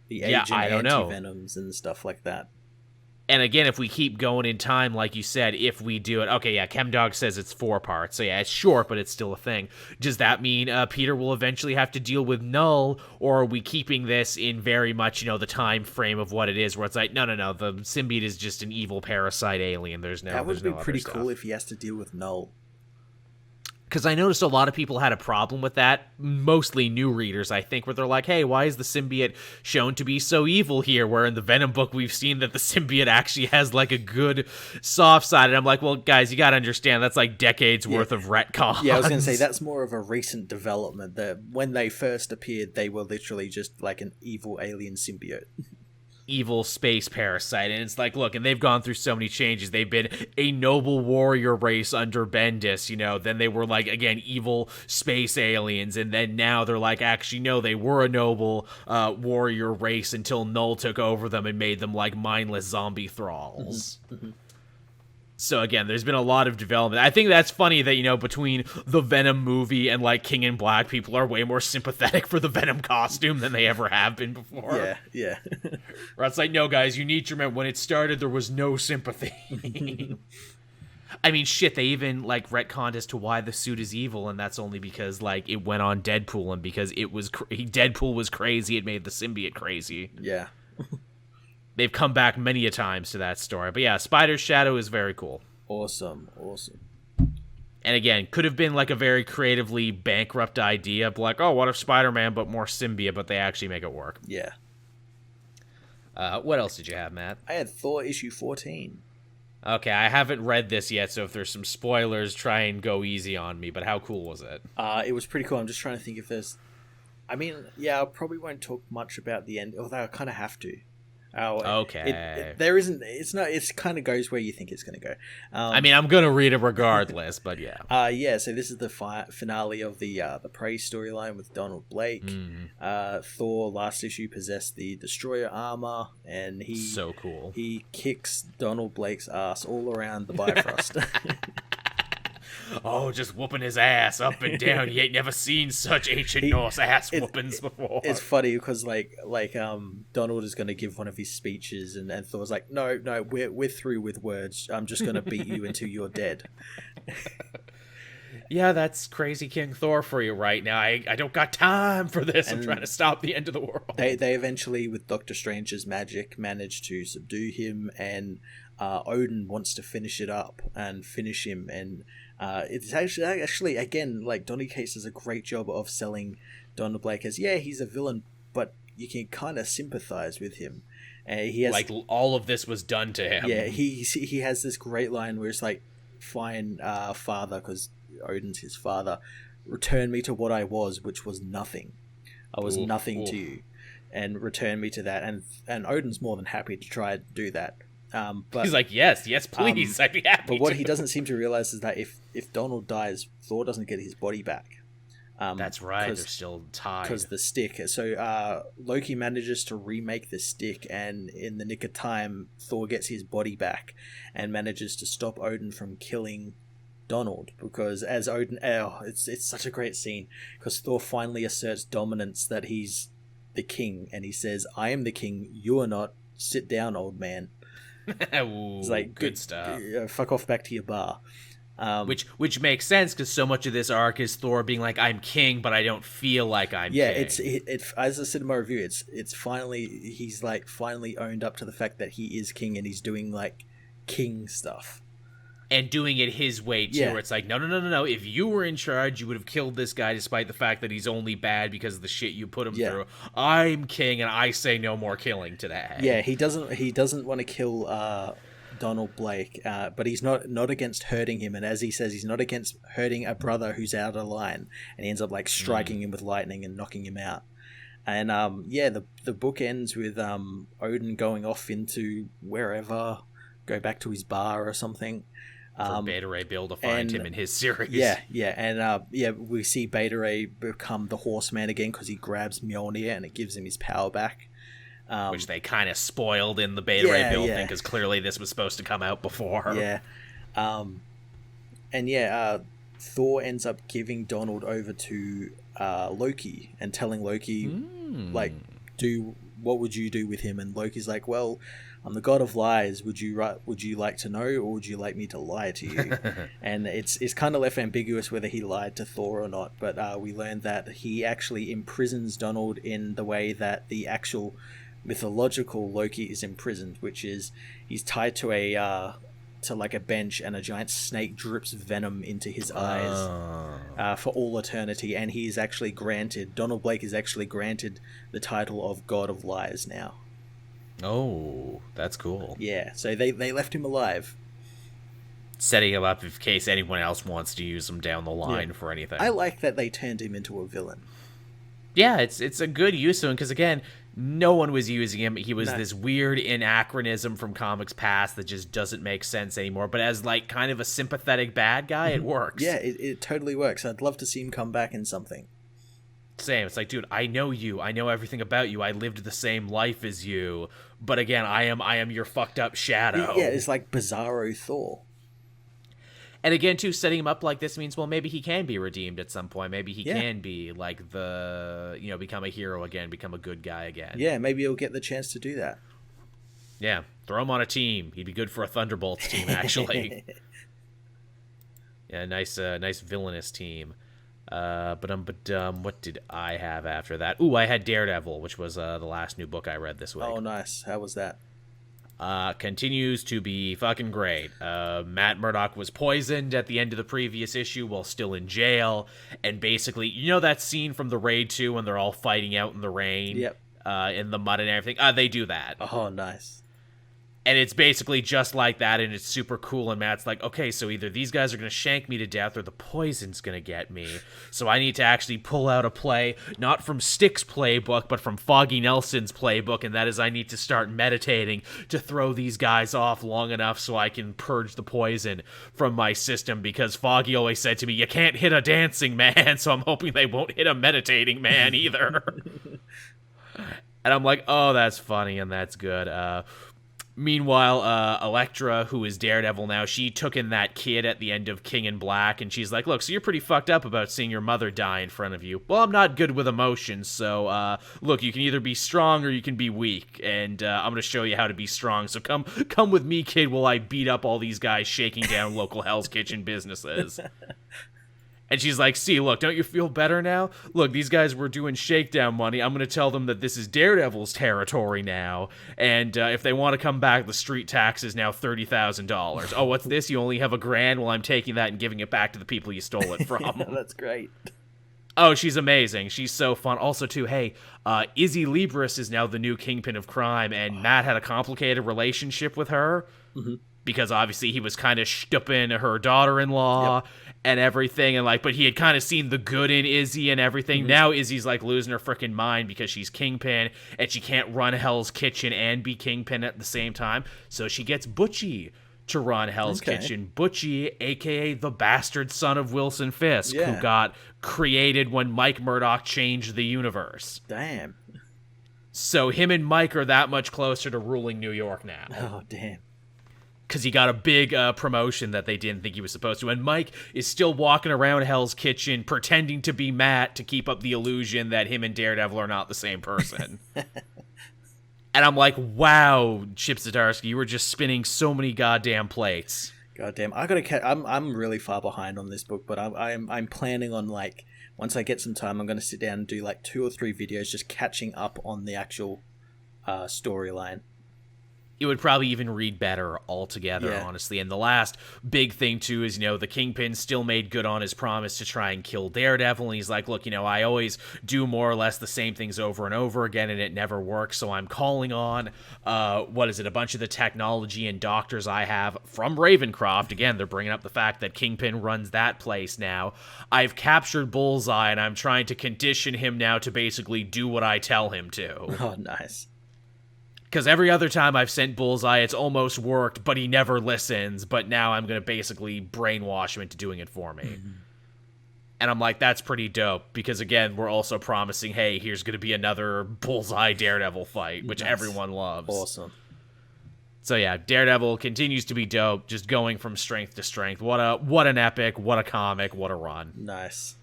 B: The agent anti-Venoms and stuff like that.
A: And again, if we keep going in time, like you said, if we do it... Okay, yeah, ChemDog says it's 4 parts. So yeah, it's short, but it's still a thing. Does that mean Peter will eventually have to deal with Null? Or are we keeping this in very much, the time frame of what it is, where it's like, no, the symbiote is just an evil parasite alien. That
B: would be pretty cool if he has to deal with Null.
A: Because I noticed a lot of people had a problem with that, mostly new readers, I think, where they're like, hey, why is the symbiote shown to be so evil here? Where in the Venom book, we've seen that the symbiote actually has, like, a good soft side. And I'm like, well, guys, you got to understand, that's like decades worth of retcons.
B: Yeah, I was going to say, that's more of a recent development. That when they first appeared, they were literally just like an evil alien symbiote.
A: Evil space parasite, and it's like, look, and they've gone through so many changes. They've been a noble warrior race under Bendis, then they were like, again, evil space aliens, and then now they're like, actually no, they were a noble warrior race until Null took over them and made them like mindless zombie thralls. So again, there's been a lot of development. I think that's funny that, between the Venom movie and like King in Black, people are way more sympathetic for the Venom costume than they ever have been before.
B: Yeah.
A: Or it's like, no, guys, you need to remember, when it started, there was no sympathy. I mean, shit, they even like retconned as to why the suit is evil, and that's only because like it went on Deadpool, and because it was Deadpool was crazy, it made the symbiote crazy.
B: Yeah.
A: They've come back many a times to that story. But yeah, Spider's Shadow is very cool.
B: Awesome.
A: And again, could have been like a very creatively bankrupt idea, but like, oh, what if Spider-Man but more symbiote, but they actually make it work.
B: Yeah.
A: What else did you have, Matt?
B: I had Thor issue 14.
A: Okay, I haven't read this yet, so if there's some spoilers, try and go easy on me, but how cool was it?
B: It was pretty cool. I'm just trying to think if there's... I mean, yeah, I probably won't talk much about the end, although I kind of have to.
A: Okay.
B: There isn't. It's not. It kind of goes where you think it's going to go.
A: I mean, I'm gonna read it regardless, but yeah.
B: Yeah. So this is the finale of the Prey storyline with Donald Blake. Thor last issue possessed the Destroyer armor, and
A: so cool.
B: He kicks Donald Blake's ass all around the Bifrost.
A: Oh, just whooping his ass up and down. He ain't never seen such ancient Norse ass whoopings before.
B: It's funny because like Donald is going to give one of his speeches, and Thor's like, no, we're through with words. I'm just going to beat you until you're dead.
A: Yeah, that's crazy King Thor for you right now. I don't got time for this. I'm trying to stop the end of the world.
B: They eventually, with Doctor Strange's magic, manage to subdue him, and Odin wants to finish it up and finish him, and it's actually again, like, Donny Cates does a great job of selling Donald Blake as, yeah, he's a villain, but you can kind of sympathize with him. He has,
A: like, all of this was done to him.
B: Yeah, he has this great line where it's like, fine, father, because Odin's his father, return me to what I was, which was nothing. I was nothing to you, and return me to that. And Odin's more than happy to try and do that. But
A: he's like, yes, please, I'd be happy.
B: But what he doesn't seem to realize is that if Donald dies, Thor doesn't get his body back.
A: That's right, they're still tied.
B: Because the stick. So Loki manages to remake the stick, and in the nick of time, Thor gets his body back and manages to stop Odin from killing Donald. Because as Odin... it's such a great scene, because Thor finally asserts dominance, that he's the king, and he says, I am the king, you are not. Sit down, old man.
A: Ooh, it's like, good stuff.
B: Fuck off back to your bar.
A: Which makes sense, because so much of this arc is Thor being like, I'm king, but I don't feel like I'm king.
B: Yeah, as I said in my review, it's finally, he's like finally owned up to the fact that he is king, and he's doing like king stuff.
A: And doing it his way, too, where it's like, no. If you were in charge, you would have killed this guy despite the fact that he's only bad because of the shit you put him through. I'm king, and I say no more killing today.
B: Yeah, he doesn't want to kill Donald Blake, but he's not against hurting him. And as he says, he's not against hurting a brother who's out of line. And he ends up like striking him with lightning and knocking him out. And the book ends with Odin going off into wherever, go back to his bar or something.
A: For Beta Ray Bill to find him in his series.
B: We see Beta Ray become the Horseman again because he grabs Mjolnir and it gives him his power back.
A: Which they kind of spoiled in the Beta Ray Bill thing, because clearly this was supposed to come out before.
B: Yeah. Thor ends up giving Donald over to Loki and telling Loki, like, what would you do with him? And Loki's like, well, I'm the god of lies. Would you like to know, or would you like me to lie to you? And it's kind of left ambiguous whether he lied to Thor or not. But we learned that he actually imprisons Donald in the way that the actual mythological Loki is imprisoned, which is he's tied to a bench, and a giant snake drips venom into his eyes for all eternity. And Donald Blake is actually granted the title of God of Lies now.
A: Oh, that's cool.
B: Yeah, so they left him alive.
A: Setting him up in case anyone else wants to use him down the line for anything.
B: I like that they turned him into a villain.
A: Yeah, it's a good use of him, because again, no one was using him. He was this weird anachronism from comics past that just doesn't make sense anymore. But as like kind of a sympathetic bad guy, it works.
B: Yeah, it totally works. I'd love to see him come back in something.
A: Same. It's like, dude, I know you. I know everything about you. I lived the same life as you. But again, I am your fucked up shadow.
B: Yeah, it's like Bizarro Thor.
A: And again, too, setting him up like this means, well, maybe he can be redeemed at some point. Maybe he can be like become a hero again, become a good guy again.
B: Yeah, maybe he'll get the chance to do that.
A: Yeah, throw him on a team. He'd be good for a Thunderbolts team, actually. Yeah, nice villainous team. What did I have after that? Ooh, I had Daredevil, which was the last new book I read this week.
B: Oh, nice. How was that?
A: Continues to be fucking great. Matt Murdock was poisoned at the end of the previous issue while still in jail, and basically, you know that scene from the Raid 2 when they're all fighting out in the rain?
B: Yep.
A: In the mud and everything? They do that.
B: Oh, nice.
A: And it's basically just like that, and it's super cool, and Matt's like, okay, so either these guys are going to shank me to death or the poison's going to get me. So I need to actually pull out a play, not from Stick's playbook, but from Foggy Nelson's playbook, and that is I need to start meditating to throw these guys off long enough so I can purge the poison from my system, because Foggy always said to me, you can't hit a dancing man, so I'm hoping they won't hit a meditating man either. And I'm like, oh, that's funny, and that's good. Meanwhile, Elektra, who is Daredevil now, she took in that kid at the end of King in Black, and she's like, look, so you're pretty fucked up about seeing your mother die in front of you. Well, I'm not good with emotions, so, look, you can either be strong or you can be weak, and I'm going to show you how to be strong. So come with me, kid, while I beat up all these guys shaking down local Hell's Kitchen businesses. And she's like, see, look, don't you feel better now? Look, these guys were doing shakedown money. I'm going to tell them that this is Daredevil's territory now. And if they want to come back, the street tax is now $30,000. Oh, what's this? You only have $1,000? Well, I'm taking that and giving it back to the people you stole it from.
B: That's great.
A: Oh, she's amazing. She's so fun. Also, too, hey, Izzy Libris is now the new kingpin of crime, and Matt had a complicated relationship with her. Mm-hmm. Because obviously he was kind of stupping her daughter-in-law and everything, and but he had kind of seen the good in Izzy and everything. Mm-hmm. Now Izzy's like losing her freaking mind because she's Kingpin, and she can't run Hell's Kitchen and be Kingpin at the same time. So she gets Butchie to run Hell's Kitchen. Butchie, aka the bastard son of Wilson Fisk, who got created when Mike Murdock changed the universe.
B: Damn.
A: So him and Mike are that much closer to ruling New York now.
B: Oh, damn.
A: Because he got a big promotion that they didn't think he was supposed to. And Mike is still walking around Hell's Kitchen pretending to be Matt to keep up the illusion that him and Daredevil are not the same person. And I'm like, wow, Chip Zdarsky, you were just spinning so many goddamn plates.
B: Goddamn. I'm really far behind on this book, but I'm planning on, once I get some time, I'm going to sit down and do 2 or 3 videos just catching up on the actual storyline.
A: It would probably even read better altogether, honestly. And the last big thing, too, is, the Kingpin still made good on his promise to try and kill Daredevil. And he's like, look, I always do more or less the same things over and over again, and it never works. So I'm calling on, a bunch of the technology and doctors I have from Ravencroft. Again, they're bringing up the fact that Kingpin runs that place now. I've captured Bullseye, and I'm trying to condition him now to basically do what I tell him to.
B: Oh, nice.
A: Because every other time I've sent Bullseye, it's almost worked, but he never listens. But now I'm going to basically brainwash him into doing it for me. Mm-hmm. And I'm like, that's pretty dope, because again, we're also promising, hey, here's going to be another Bullseye Daredevil fight, which everyone loves.
B: Awesome.
A: So yeah, Daredevil continues to be dope, just going from strength to strength. What an epic, what a comic, what a run.
B: Nice.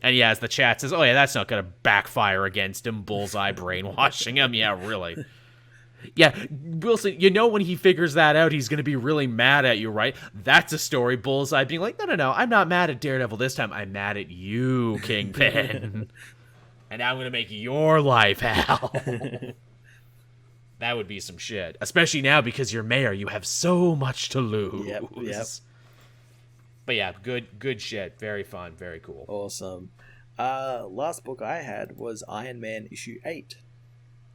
A: And yeah, as the chat says, oh yeah, that's not going to backfire against him, Bullseye brainwashing him. Yeah, really. Yeah, Wilson, when he figures that out, he's going to be really mad at you, right? That's a story, Bullseye being like, no, I'm not mad at Daredevil this time. I'm mad at you, Kingpin. And now I'm going to make your life hell. That would be some shit. Especially now because you're mayor, you have so much to lose.
B: Yep.
A: But yeah, good shit. Very fun, very cool.
B: Awesome. Last book I had was Iron Man issue 8.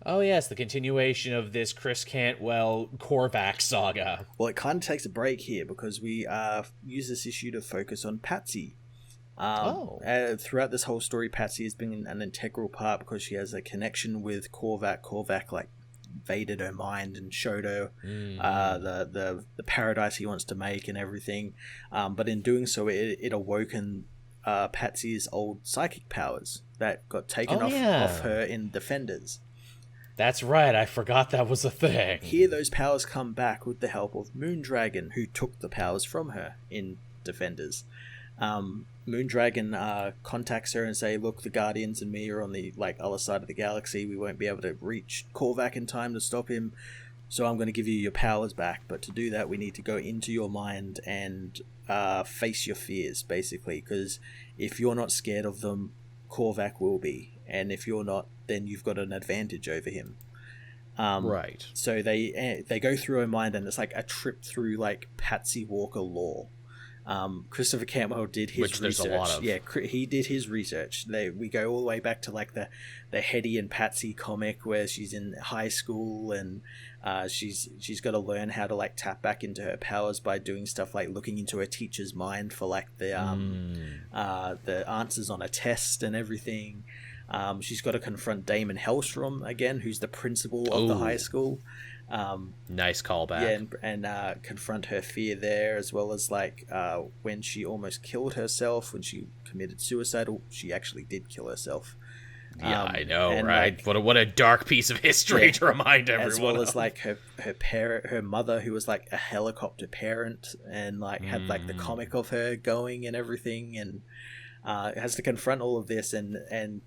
A: Oh yes, the continuation of this Chris Cantwell Korvac saga.
B: Well, it kind of takes a break here because we use this issue to focus on Patsy. Throughout this whole story, Patsy has been an integral part because she has a connection with Korvac. Korvac, like, invaded her mind and showed her the paradise he wants to make and everything. But in doing so, it awoken Patsy's old psychic powers that got taken off her in Defenders.
A: That's right, I forgot that was a thing.
B: Here those powers come back with the help of Moondragon, who took the powers from her in Defenders. Moondragon contacts her and say, look, the Guardians and me are on the other side of the galaxy. We won't be able to reach Korvac in time to stop him, so I'm going to give you your powers back. But to do that, we need to go into your mind and face your fears, basically, because if you're not scared of them, Korvac will be. And if you're not, then you've got an advantage over him.
A: Right.
B: So they go through her mind, and it's like a trip through Patsy Walker lore. Christopher Cantwell did his research.
A: There's a lot of.
B: Yeah, he did his research. We go all the way back to the Hetty and Patsy comic where she's in high school and she's got to learn how to tap back into her powers by doing stuff like looking into her teacher's mind for the answers on a test and everything. She's got to confront Damon Hellstrom again, who's the principal of the high school.
A: Nice callback.
B: Yeah, and confront her fear there, as well as when she almost killed herself, when she committed suicide. She actually did kill herself.
A: Yeah, I know, right? What a dark piece of history to remind everyone.
B: As well as her mother, who was a helicopter parent, and had the comic of her going and everything, and has to confront all of this, and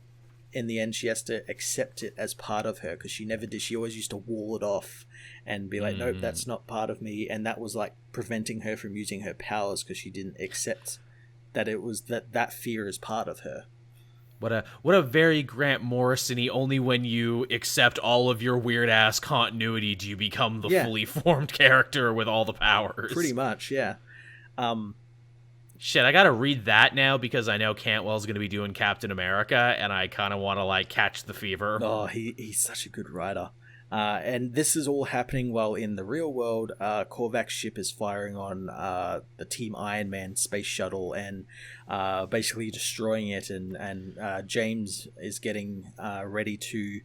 B: in the end she has to accept it as part of her, because she never did. She always used to wall it off and be like, nope, that's not part of me, and that was preventing her from using her powers because she didn't accept that it was that fear is part of her.
A: What a very Grant Morrison-y, only when you accept all of your weird ass continuity do you become the fully formed character with all the powers.
B: Pretty much, yeah.
A: Shit, I gotta read that now because I know Cantwell's gonna be doing Captain America, and I kind of want to catch the fever.
B: Oh, he's such a good writer. And this is all happening while in the real world, Korvac's ship is firing on the Team Iron Man space shuttle and basically destroying it, and James is getting ready to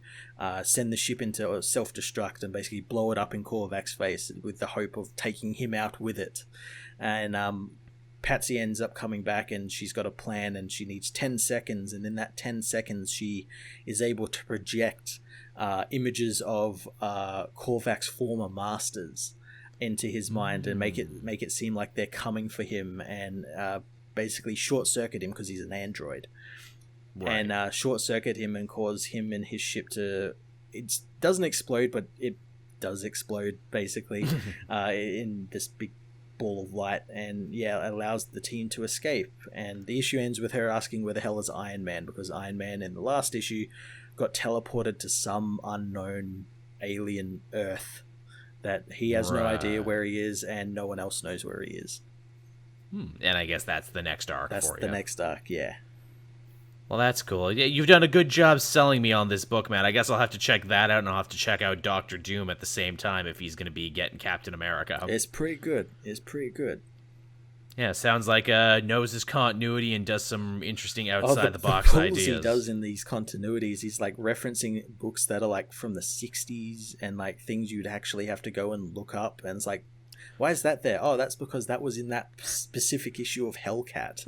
B: send the ship into self-destruct and basically blow it up in Korvac's face with the hope of taking him out with it. And Patsy ends up coming back, and she's got a plan, and she needs 10 seconds, and in that 10 seconds she is able to project images of Korvac's former masters into his mind and make it seem like they're coming for him, and basically short circuit him because he's an android. Right. And short circuit him and cause him and his ship to, it doesn't explode, but it does explode basically in this big ball of light, and allows the team to escape. And the issue ends with her asking where the hell is Iron Man, because Iron Man in the last issue got teleported to some unknown alien Earth that he has no idea where he is, and no one else knows where he is.
A: And I guess that's the next arc.
B: That's the next arc, yeah.
A: Well, that's cool. Yeah, you've done a good job selling me on this book, man. I guess I'll have to check that out, and I'll have to check out Doctor Doom at the same time if he's going to be getting Captain America.
B: It's pretty good.
A: Yeah, sounds like knows his continuity and does some interesting outside-the-box ideas.
B: He does in these continuities, he's referencing books that are from the 60s and things you'd actually have to go and look up, and it's why is that there? Oh, that's because that was in that specific issue of Hellcat.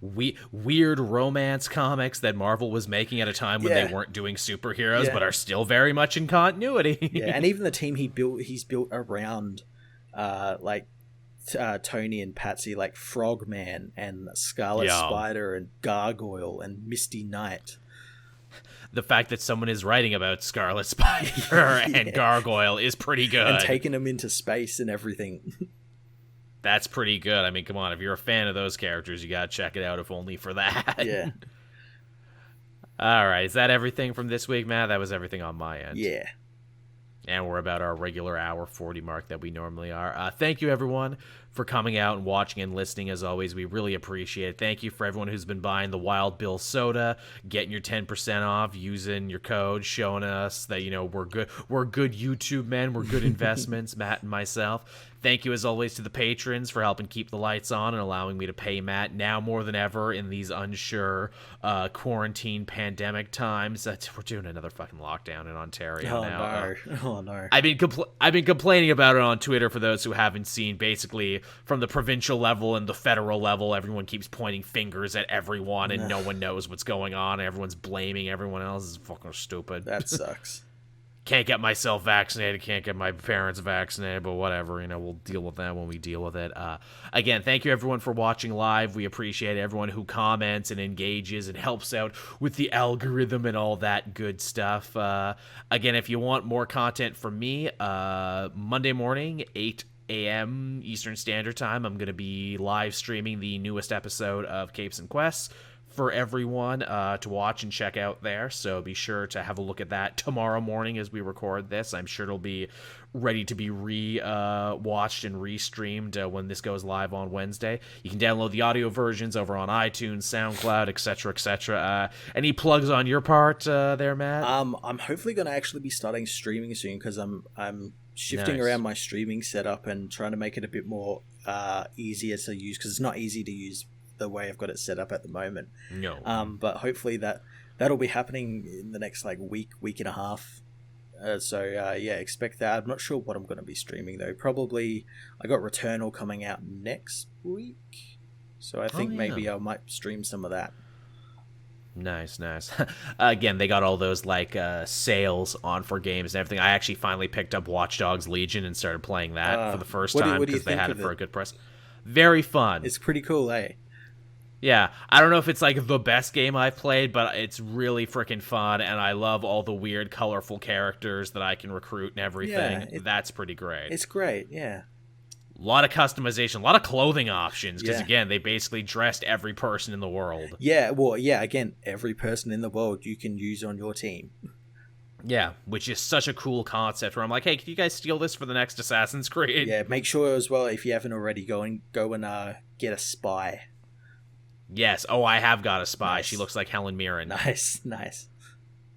A: weird romance comics that Marvel was making at a time when they weren't doing superheroes, but are still very much in continuity.
B: Yeah, and even the team he's built around, Tony and Patsy, like Frogman and Scarlet Spider and Gargoyle and Misty Knight.
A: The fact that someone is writing about Scarlet Spider and Gargoyle is pretty good.
B: And taking them into space and everything.
A: That's pretty good. I mean, come on, if you're a fan of those characters, you gotta check it out, if only for that.
B: Yeah.
A: All right, is that everything from this week, Matt? That was everything on my end.
B: Yeah.
A: And we're about our regular hour 40 mark that we normally are. Thank you, everyone, for coming out and watching and listening. As always, we really appreciate it. Thank you for everyone who's been buying the Wild Bill soda, getting your 10% off, using your code, showing us that, we're good. We're good YouTube men. We're good investments, Matt and myself. Thank you, as always, to the patrons for helping keep the lights on and allowing me to pay Matt now more than ever in these unsure quarantine pandemic times. We're doing another fucking lockdown in Ontario now.
B: Oh, no.
A: I've been complaining about it on Twitter for those who haven't seen. Basically, from the provincial level and the federal level, everyone keeps pointing fingers at everyone and no one knows what's going on. Everyone's blaming everyone else. It's fucking stupid.
B: That sucks.
A: Can't get myself vaccinated, can't get my parents vaccinated, but whatever, we'll deal with that when we deal with it. Again, thank you everyone for watching live. We appreciate everyone who comments and engages and helps out with the algorithm and all that good stuff. Again, if you want more content from me, Monday morning, 8 a.m. Eastern Standard Time, I'm going to be live streaming the newest episode of Capes and Quests for everyone to watch and check out there, so be sure to have a look at that tomorrow morning as we record this. I'm sure it'll be ready to be watched and restreamed when this goes live on Wednesday. You can download the audio versions over on iTunes, SoundCloud, etc., etc. Any plugs on your part there, Matt?
B: I'm hopefully going to actually be starting streaming soon, because I'm shifting around my streaming setup and trying to make it a bit more easier to use, because it's not easy to use the way I've got it set up at the moment.
A: No.
B: But hopefully that'll be happening in the next week and a half. Expect that. I'm not sure what I'm going to be streaming though. Probably I got Returnal coming out next week, so I think maybe I might stream some of that.
A: Nice. Again, they got all those sales on for games and everything. I actually finally picked up Watch Dogs Legion and started playing that for the first time because they had it for a good price. Very fun.
B: It's pretty cool, eh?
A: Yeah, I don't know if it's the best game I've played, but it's really freaking fun, and I love all the weird, colorful characters that I can recruit and everything. Yeah, that's pretty great.
B: It's great, yeah.
A: A lot of customization, a lot of clothing options, because again, they basically dressed every person in the world.
B: Yeah, well, again, every person in the world you can use on your team.
A: Yeah, which is such a cool concept where I'm like, hey, can you guys steal this for the next Assassin's Creed?
B: Yeah, make sure as well, if you haven't already, go and get a spy.
A: Yes. Oh, I have got a spy.
B: Nice.
A: She looks like Helen Mirren.
B: Nice.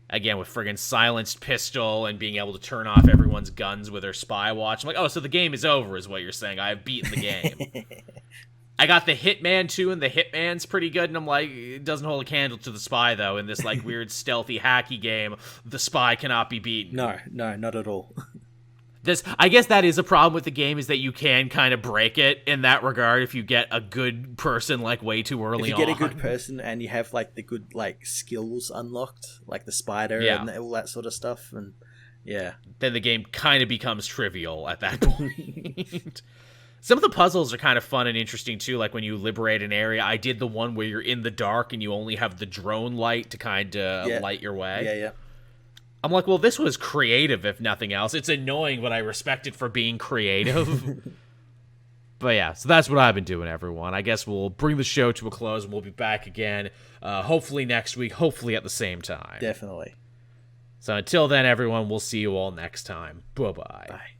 A: Again, with friggin' silenced pistol and being able to turn off everyone's guns with her spy watch. I'm like, oh, so the game is over is what you're saying. I have beaten the game. I got the Hitman 2, and the Hitman's pretty good, and I'm like, it doesn't hold a candle to the spy, though. In this weird, stealthy, hacky game, the spy cannot be beaten.
B: No, not at all.
A: I guess that is a problem with the game, is that you can kind of break it in that regard if you get a good person way too early on.
B: If you get a good person and you have the good skills unlocked, like the spider and all that sort of stuff, and
A: then the game kind of becomes trivial at that point. Some of the puzzles are kind of fun and interesting too, like when you liberate an area. I did the one where you're in the dark and you only have the drone light to kind of light your way.
B: Yeah.
A: I'm like, well, this was creative, if nothing else. It's annoying, but I respect it for being creative. But yeah, so that's what I've been doing, everyone. I guess we'll bring the show to a close, and we'll be back again, hopefully next week, hopefully at the same time.
B: Definitely.
A: So until then, everyone, we'll see you all next time. Bye-bye.
B: Bye.